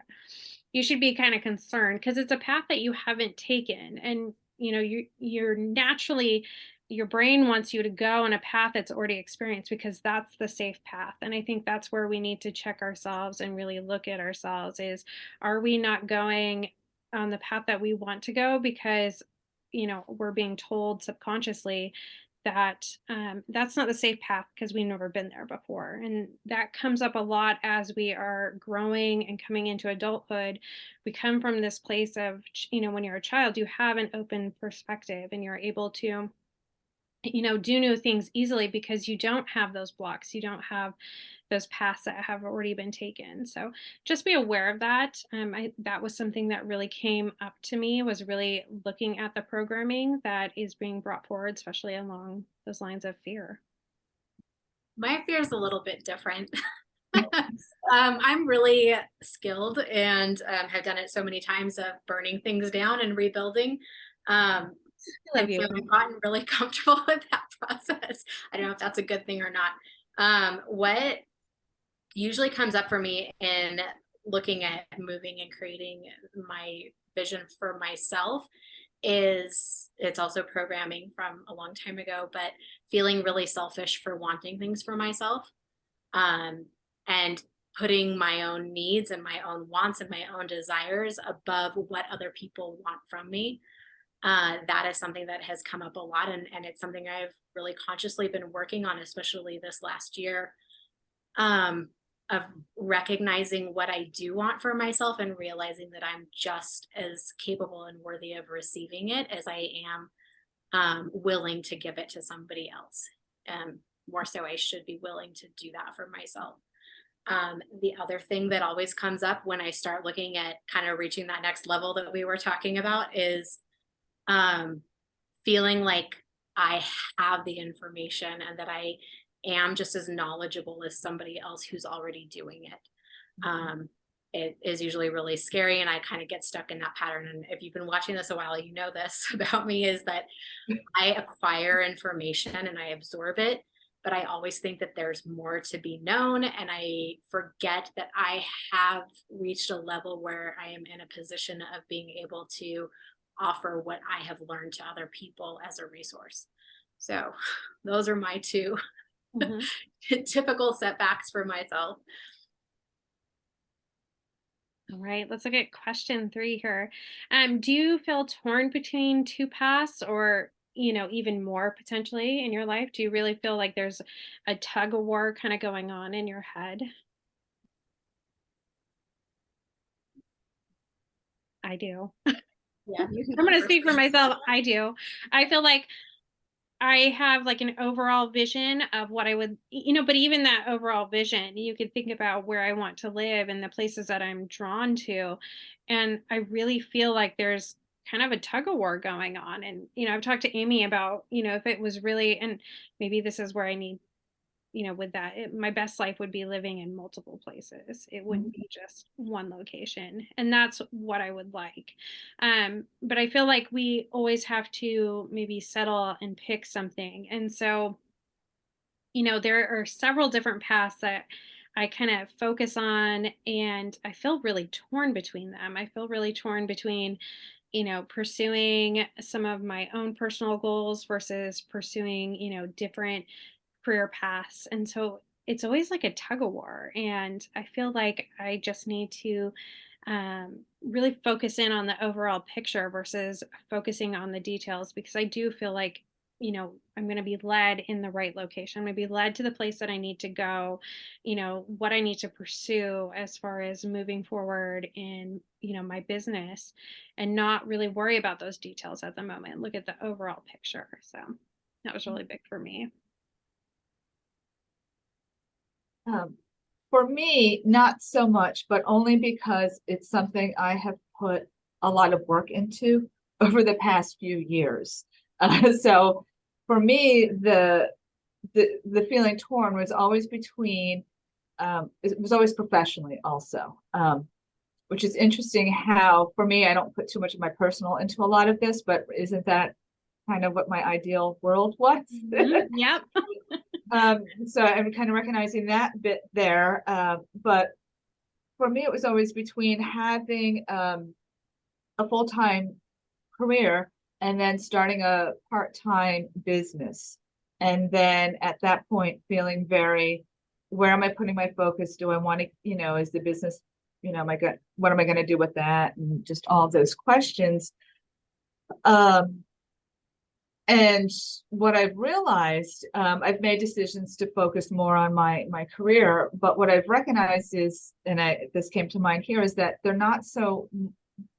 You should be kind of concerned because it's a path that you haven't taken. And you're naturally, your brain wants you to go on a path that's already experienced because that's the safe path. And I think that's where we need to check ourselves and really look at ourselves is, are we not going on the path that we want to go because we're being told subconsciously that that's not the safe path because we've never been there before. And that comes up a lot as we are growing and coming into adulthood. We come from this place of, when you're a child, you have an open perspective and you're able to do new things easily because you don't have those blocks. You don't have those paths that have already been taken. So just be aware of that. That was something that really came up to me, was really looking at the programming that is being brought forward, especially along those lines of fear. My fear is a little bit different. I'm really skilled and have done it so many times of burning things down and rebuilding. Um, I and love you. so I've gotten really comfortable with that process. I don't know if that's a good thing or not. What usually comes up for me in looking at moving and creating my vision for myself is, it's also programming from a long time ago, but feeling really selfish for wanting things for myself, and putting my own needs and my own wants and my own desires above what other people want from me. That is something that has come up a lot, and it's something I've really consciously been working on, especially this last year, of recognizing what I do want for myself and realizing that I'm just as capable and worthy of receiving it as I am willing to give it to somebody else. More so, I should be willing to do that for myself. The other thing that always comes up when I start looking at kind of reaching that next level that we were talking about is feeling like I have the information and that I am just as knowledgeable as somebody else who's already doing it. It is usually really scary, and I kind of get stuck in that pattern. And if you've been watching this a while, you know this about me, is that I acquire information and I absorb it, but I always think that there's more to be known, and I forget that I have reached a level where I am in a position of being able to offer what I have learned to other people as a resource. So those are my two typical setbacks for myself. All right, let's look at question 3 here. Do you feel torn between two paths, or even more potentially in your life? Do you really feel like there's a tug of war kind of going on in your head? I do. Yeah, you can I'm go going to first. speak for myself. I do. I feel like I have like an overall vision of what I would, but even that overall vision, you could think about where I want to live and the places that I'm drawn to. And I really feel like there's kind of a tug of war going on. And, I've talked to Amy about, if it was really, and maybe this is where I need, with that, my best life would be living in multiple places. It wouldn't be just one location. And that's what I would like. But I feel like we always have to maybe settle and pick something. And so, there are several different paths that I kind of focus on, and I feel really torn between them. I feel really torn between, pursuing some of my own personal goals versus pursuing, different career paths. And so it's always like a tug of war. And I feel like I just need to really focus in on the overall picture versus focusing on the details, because I do feel like, I'm going to be led in the right location. I'm going to be led to the place that I need to go, what I need to pursue as far as moving forward in, my business, and not really worry about those details at the moment. Look at the overall picture. So that was really big for me. For me, not so much, but only because it's something I have put a lot of work into over the past few years. So for me, the feeling torn was always between, it was always professionally also, which is interesting how, for me, I don't put too much of my personal into a lot of this, but isn't that kind of what my ideal world was? Yep. So I'm kind of recognizing that bit there. But for me, it was always between having a full-time career and then starting a part-time business. And then at that point, feeling very, where am I putting my focus? Do I want to, is the business, what am I going to do with that? And just all those questions. And what I've realized, I've made decisions to focus more on my career, but what I've recognized is, and this came to mind here, is that they're not so,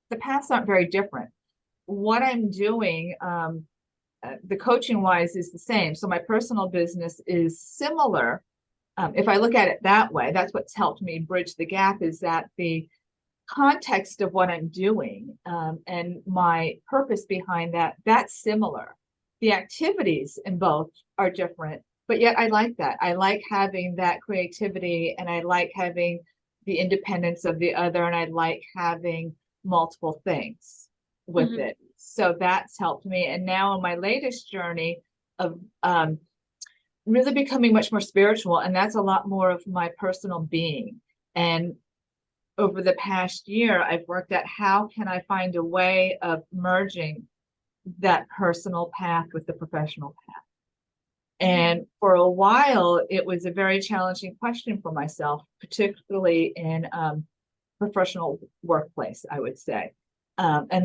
the paths aren't very different. What I'm doing, the coaching wise, is the same. So my personal business is similar. If I look at it that way, that's what's helped me bridge the gap, is that the context of what I'm doing, and my purpose behind that, that's similar. The activities in both are different, but yet I like that. I like having that creativity, and I like having the independence of the other, and I like having multiple things with Mhm. it. So that's helped me. And now in my latest journey of really becoming much more spiritual, and that's a lot more of my personal being. And over the past year, I've worked at how can I find a way of merging that personal path with the professional path. And for a while, it was a very challenging question for myself, particularly in professional workplace, I would say. And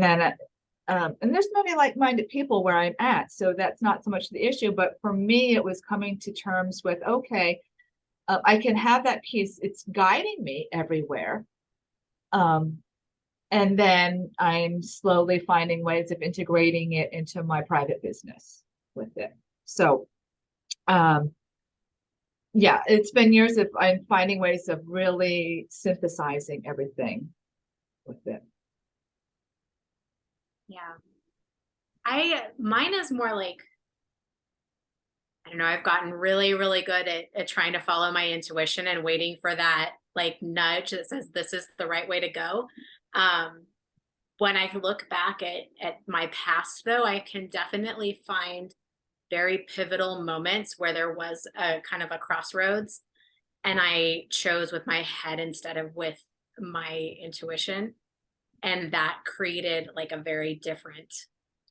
there's many like-minded people where I'm at, so that's not so much the issue. But for me, it was coming to terms with, okay, I can have that piece. It's guiding me everywhere. And then I'm slowly finding ways of integrating it into my private business with it. So, yeah, it's been years of I'm finding ways of really synthesizing everything with it. Yeah. Mine is more like, I don't know, I've gotten really, really good at trying to follow my intuition and waiting for that like nudge that says this is the right way to go. Um, when I look back at my past though, I can definitely find very pivotal moments where there was a kind of a crossroads and I chose with my head instead of with my intuition. And that created like a very different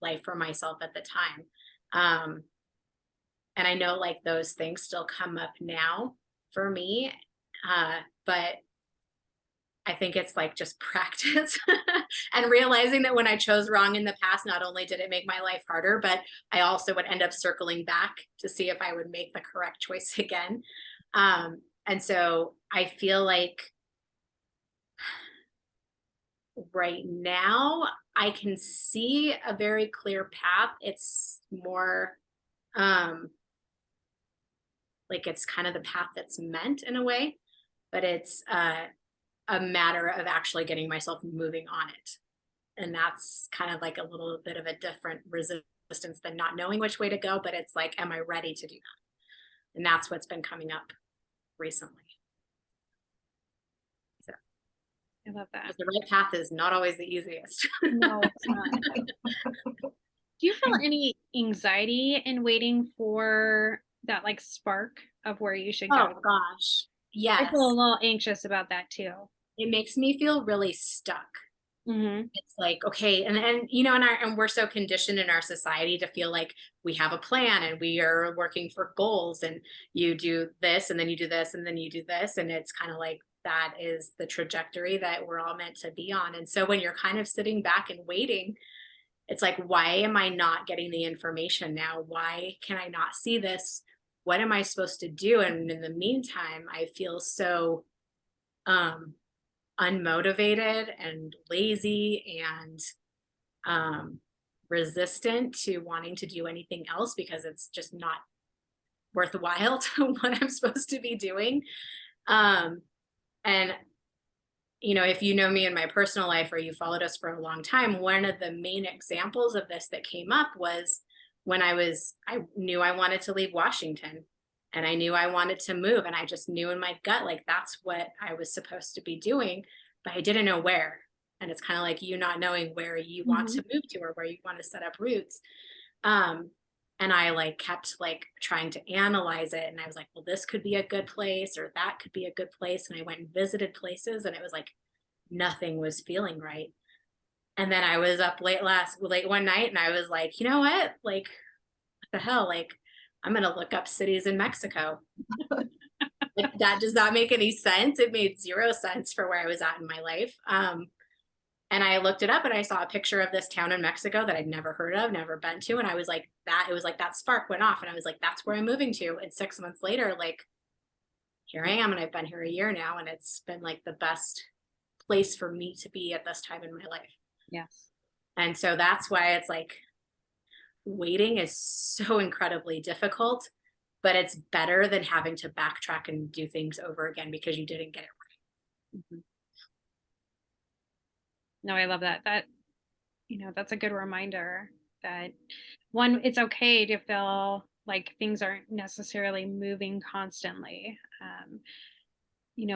life for myself at the time. Um, and I know like those things still come up now for me. But I think it's like just practice and realizing that when I chose wrong in the past, not only did it make my life harder, but I also would end up circling back to see if I would make the correct choice again. And so I feel like right now I can see a very clear path. It's more like it's kind of the path that's meant in a way, but it's a matter of actually getting myself moving on it. And that's kind of like a little bit of a different resistance than not knowing which way to go, but it's like, am I ready to do that? And that's what's been coming up recently. So I love that. the right path is not always the easiest. No, it's not. Do you feel any anxiety in waiting for that like spark of where you should Oh go? gosh. I Yes. feel a little anxious about that too. It makes me feel really stuck. Hmm. It's like, okay, and you know, and we're so conditioned in our society to feel like we have a plan and we are working for goals, and you do this and then you do this and then you do this, and it's kind of like that is the trajectory that we're all meant to be on. And so when you're kind of sitting back and waiting, it's like, why am I not getting the information now? Why can I not see this? What am I supposed to do? And in the meantime, I feel so um unmotivated and lazy and um, resistant to wanting to do anything else because it's just not worthwhile to what I'm supposed to be doing. Um, and you know, if you know me in my personal life or you followed us for a long time, one of the main examples of this that came up was when I knew I wanted to leave Washington and I knew I wanted to move. And I just knew in my gut, like that's what I was supposed to be doing, but I didn't know where. And it's kind of like you not knowing where you want Hmm. to move to or where you want to set up roots. Um, and I like kept like trying to analyze it. And I was like, well, this could be a good place or that could be a good place. And I went and visited places and it was like nothing was feeling right. And then I was up late one night and I was like, you know what? Like, what the hell? Like, I'm gonna look up cities in Mexico. Like, that does not make any sense. It made zero sense for where I was at in my life. And I looked it up and I saw a picture of this town in Mexico that I'd never heard of, never been to. And I was like, it was like that spark went off. And I was like, that's where I'm moving to. And 6 months later, like, here I am. And I've been here a year now. And it's been like the best place for me to be at this time in my life. Yes. And so that's why it's like waiting is so incredibly difficult, but it's better than having to backtrack and do things over again because you didn't get it right. Mhm. No, I love that. That's a good reminder that one, it's okay to feel like things aren't necessarily moving constantly.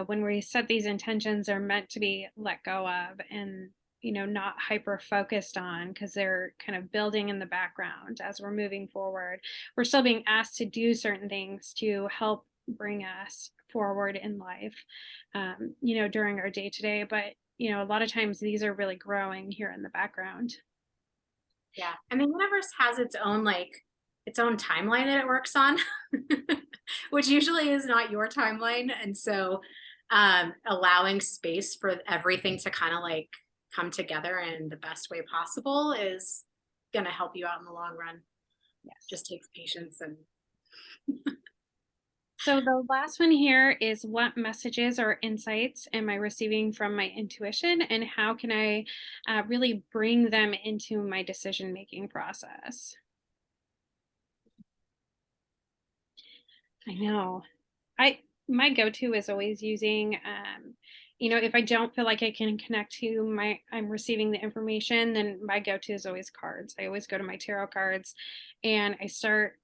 When we set these intentions, are meant to be let go of and, not hyper focused on, because they're kind of building in the background as we're moving forward. We're still being asked to do certain things to help bring us forward in life, during our day to day. But, a lot of times these are really growing here in the background. Yeah. I mean, universe has its own timeline that it works on, which usually is not your timeline. And so allowing space for everything to kind of like come together in the best way possible is going to help you out in the long run. Yes. Just takes patience. And so the last one here is, what messages or insights am I receiving from my intuition, and how can I really bring them into my decision-making process? I know. My go-to is always using, if I don't feel like I can connect to I'm receiving the information, then my go-to is always cards. I always go to my tarot cards and I start,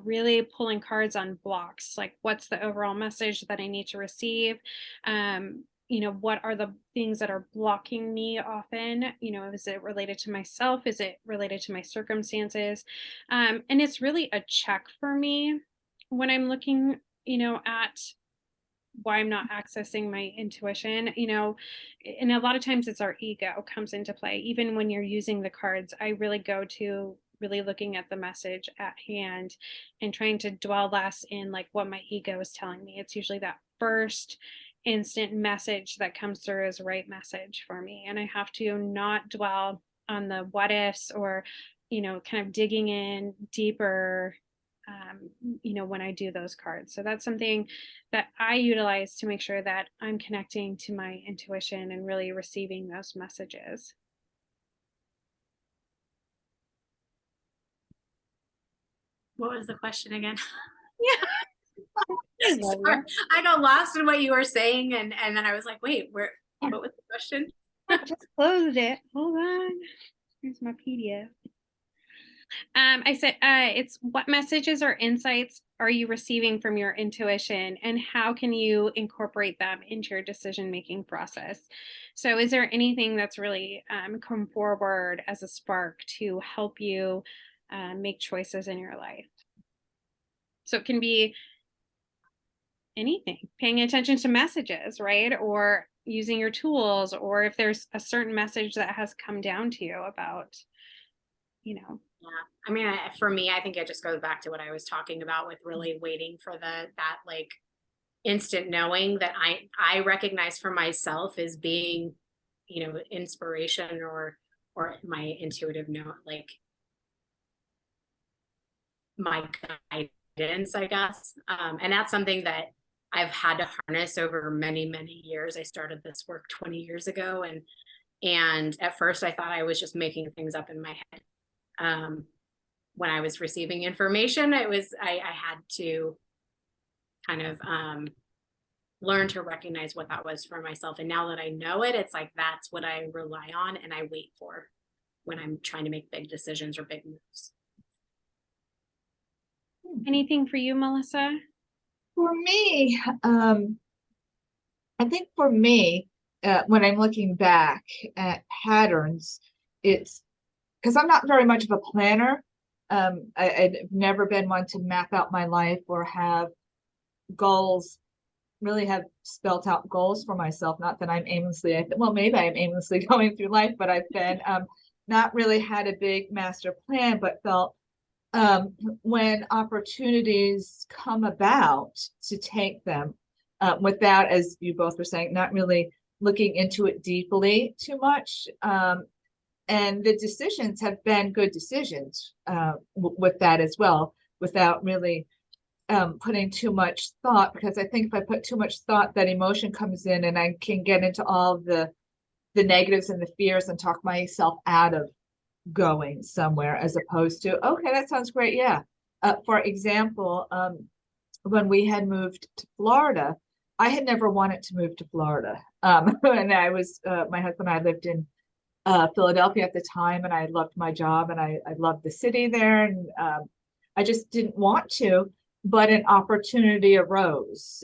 really pulling cards on blocks. Like, what's the overall message that I need to receive? What are the things that are blocking me often? Is it related to myself? Is it related to my circumstances? And it's really a check for me when I'm looking, at why I'm not accessing my intuition, and a lot of times it's our ego comes into play. Even when you're using the cards, I really go to really looking at the message at hand and trying to dwell less in like what my ego is telling me. It's usually that first instant message that comes through as right message for me. And I have to not dwell on the what ifs or, kind of digging in deeper, when I do those cards. So that's something that I utilize to make sure that I'm connecting to my intuition and really receiving those messages. what was the question again? Yeah. Sorry, I got lost in what you were saying, and then I was like, wait, what was the question? I just closed it. Hold on. Here's my PDF. I said, it's, what messages or insights are you receiving from your intuition, and how can you incorporate them into your decision-making process? So is there anything that's really come forward as a spark to help you make choices in your life? So it can be anything, paying attention to messages, right? Or using your tools, or if there's a certain message that has come down to you about, Yeah. I mean, for me, I think it just goes back to what I was talking about with really waiting for that like instant knowing that I recognize for myself as being, inspiration or my intuitive note, like my guidance, I guess. And that's something that I've had to harness over many, many years. I started this work 20 years ago, and at first I thought I was just making things up in my head. When I was receiving information, I had to kind of learn to recognize what that was for myself. And now that I know it, it's like that's what I rely on and I wait for when I'm trying to make big decisions or big moves. Anything for you, Melissa? For me, I think for me, when I'm looking back at patterns, it's because I'm not very much of a planner. I've never been one to map out my life or have goals, really have spelt out goals for myself. Not that I'm aimlessly, well, maybe I'm aimlessly going through life, but I've been not really had a big master plan, but felt when opportunities come about to take them without, as you both were saying, not really looking into it deeply too much. And the decisions have been good decisions with that as well, without really putting too much thought, because I think if I put too much thought, that emotion comes in and I can get into all the negatives and the fears and talk myself out of going somewhere, as opposed to, okay, that sounds great. Yeah. For example, when we had moved to Florida, I had never wanted to move to Florida. And I was, my husband and I lived in Philadelphia at the time, and I loved my job and I loved the city there. And I just didn't want to, but an opportunity arose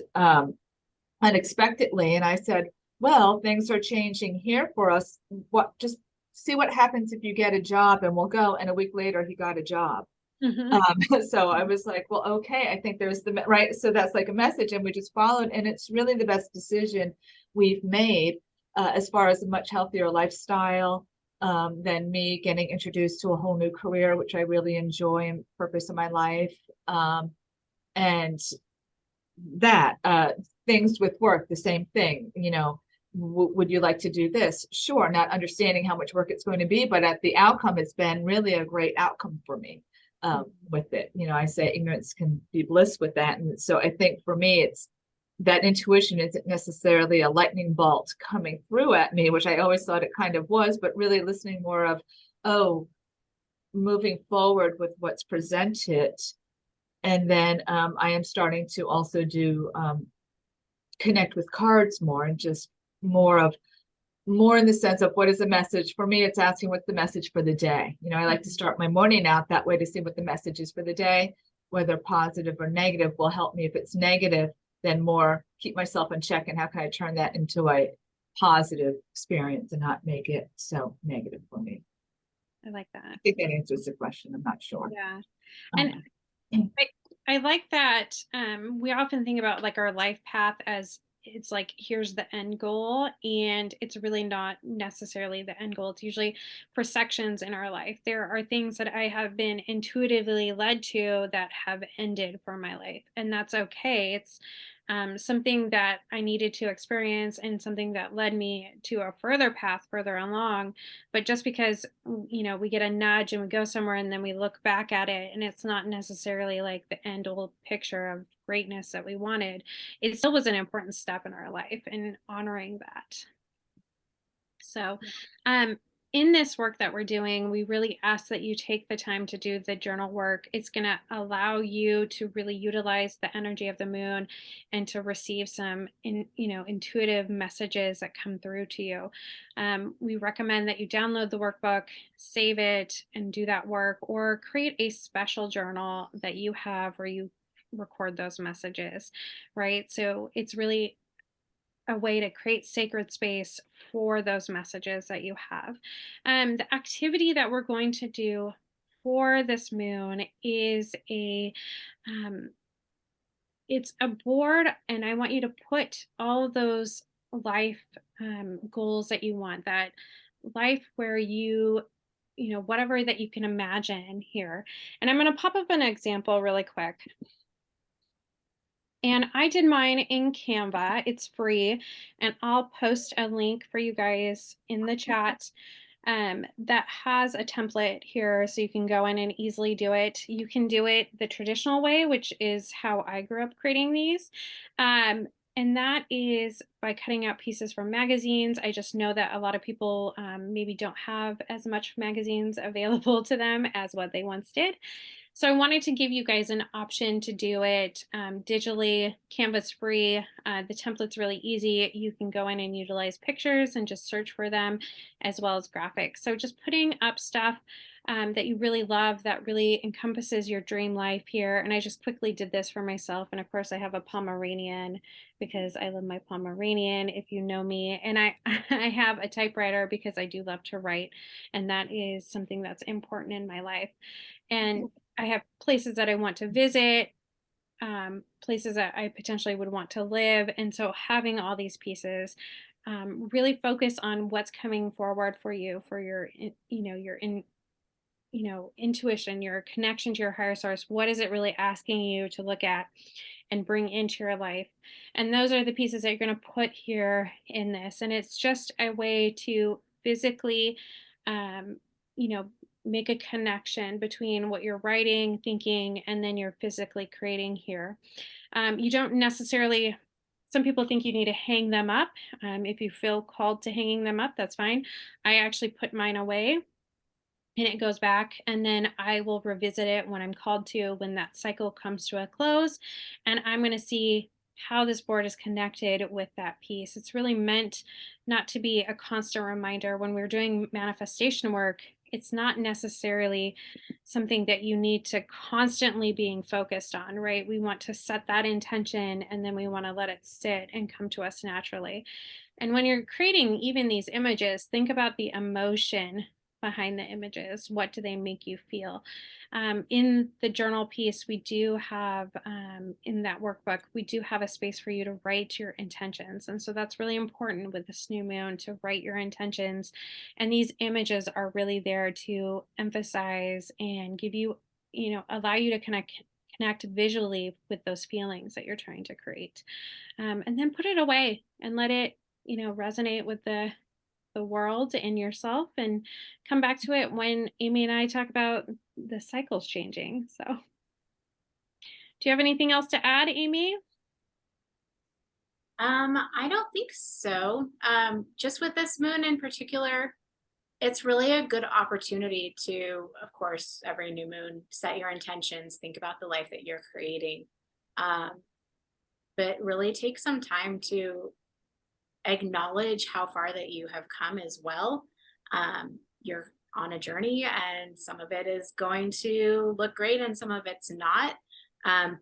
unexpectedly. And I said, well, things are changing here for us. Just see what happens if you get a job, and we'll go. And a week later, he got a job. Mhm. So I was like, well, okay, I think there's right. So that's like a message, and we just followed. And it's really the best decision we've made as far as a much healthier lifestyle than me getting introduced to a whole new career, which I really enjoy and purpose of my life. And that things with work, the same thing, would you like to do this? Sure, not understanding how much work it's going to be, but at the outcome, it's been really a great outcome for me with it. I say ignorance can be bliss with that. And so I think for me, it's that intuition isn't necessarily a lightning bolt coming through at me, which I always thought it kind of was, but really listening more of, oh, moving forward with what's presented. And then I am starting to also do connect with cards more, and just more in the sense of what is the message for me. It's asking what's the message for the day. I like to start my morning out that way to see what the message is for the day, whether positive or negative will help me. If it's negative, then more keep myself in check, and how can I turn that into a positive experience and not make it so negative for me. I like that. I think that answers the question. I'm not sure. Yeah. And I like that we often think about like our life path as it's like here's the end goal, and it's really not necessarily the end goal. It's usually for sections in our life. There are things that I have been intuitively led to that have ended for my life, and that's okay. It's something that I needed to experience, and something that led me to a further path further along. But just because we get a nudge and we go somewhere, and then we look back at it, and it's not necessarily like the end all picture of greatness that we wanted, it still was an important step in our life, and honoring that. So, in this work that we're doing, we really ask that you take the time to do the journal work. It's going to allow you to really utilize the energy of the moon, and to receive some intuitive messages that come through to you. We recommend that you download the workbook, save it, and do that work, or create a special journal that you have where you record those messages, right? So it's really a way to create sacred space for those messages that you have. The activity that we're going to do for this moon is it's a board, and I want you to put all of those life goals that you want, that life where whatever that you can imagine here. And I'm going to pop up an example really quick. And I did mine in Canva. It's free, and I'll post a link for you guys in the chat that has a template here, so you can go in and easily do it. You can do it the traditional way, which is how I grew up creating these. And that is by cutting out pieces from magazines. I just know that a lot of people maybe don't have as much magazines available to them as what they once did. So I wanted to give you guys an option to do it digitally. Canva's free. The template's really easy. You can go in and utilize pictures and just search for them, as well as graphics. So just putting up stuff that you really love, that really encompasses your dream life here. And I just quickly did this for myself. And of course I have a Pomeranian, because I love my Pomeranian, if you know me. And I have a typewriter because I do love to write. And that is something that's important in my life. And I have places that I want to visit, places that I potentially would want to live. And so having all these pieces, really focus on what's coming forward for you, for your intuition, your connection to your higher source. What is it really asking you to look at and bring into your life? And those are the pieces that you're going to put here in this. And it's just a way to physically, make a connection between what you're writing, thinking, and then you're physically creating here. You don't necessarily, some people think you need to hang them up. If you feel called to hanging them up, that's fine. I actually put mine away, and it goes back, and then I will revisit it when I'm called to, when that cycle comes to a close, and I'm going to see how this board is connected with that piece. It's really meant not to be a constant reminder. When we're doing manifestation work, it's not necessarily something that you need to constantly being focused on, right? We want to set that intention and then we want to let it sit and come to us naturally. And when you're creating even these images, think about the emotion behind the images. What do they make you feel? In the journal piece, we do have, in that workbook, we do have a space for you to write your intentions. And so that's really important with this new moon, to write your intentions. And these images are really there to emphasize and give you, allow you to connect visually with those feelings that you're trying to create. And then put it away and let it, resonate with the world and yourself, and come back to it when Amy and I talk about the cycles changing. So, do you have anything else to add, Amy? I don't think so. Just with this moon in particular, it's really a good opportunity to, of course, every new moon, set your intentions, think about the life that you're creating. Um, but really take some time to acknowledge how far that you have come as well. You're on a journey, and some of it is going to look great and some of it's not.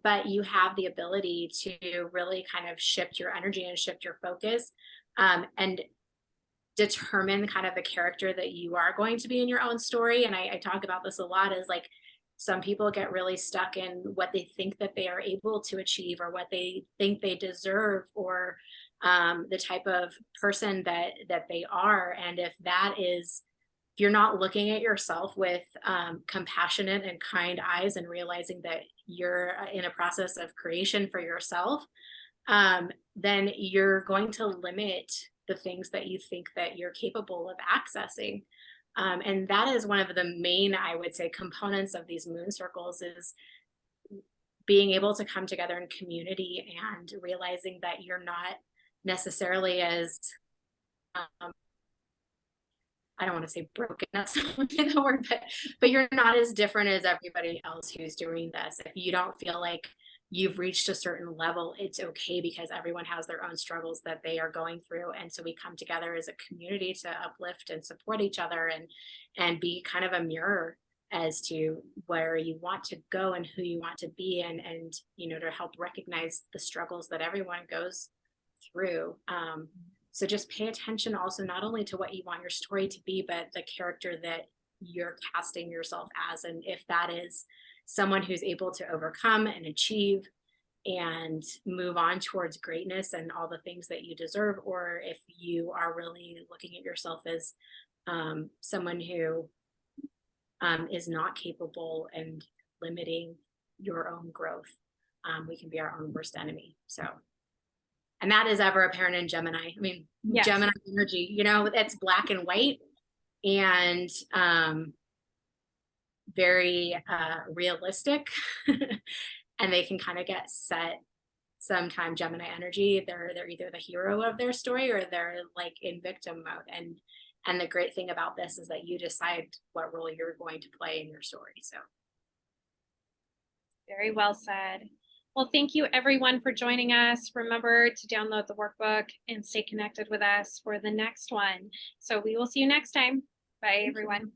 But you have the ability to really kind of shift your energy and shift your focus, and determine kind of the character that you are going to be in your own story. And I talk about this a lot, is like, some people get really stuck in what they think that they are able to achieve, or what they think they deserve, or the type of person that they are. And if that is, if you're not looking at yourself with compassionate and kind eyes, and realizing that you're in a process of creation for yourself, then you're going to limit the things that you think that you're capable of accessing. And that is one of the main, I would say, components of these moon circles, is being able to come together in community and realizing that you're not necessarily as, I don't want to say broken, that's not the word, but you're not as different as everybody else who's doing this. If you don't feel like you've reached a certain level, it's okay, because everyone has their own struggles that they are going through. And so we come together as a community to uplift and support each other, and be kind of a mirror as to where you want to go and who you want to be, and to help recognize the struggles that everyone goes through. So just pay attention also, not only to what you want your story to be, but the character that you're casting yourself as. And if that is someone who's able to overcome and achieve and move on towards greatness and all the things that you deserve, or if you are really looking at yourself as someone who is not capable and limiting your own growth, we can be our own worst enemy. So, and that is ever apparent in Gemini. I mean, yes. Gemini energy, it's black and white, and very realistic. And they can kind of get set. Sometimes Gemini energy, they're either the hero of their story, or they're like in victim mode. And the great thing about this is that you decide what role you're going to play in your story. So very well said. Well, thank you everyone for joining us. Remember to download the workbook and stay connected with us for the next one. So we will see you next time. Bye, everyone.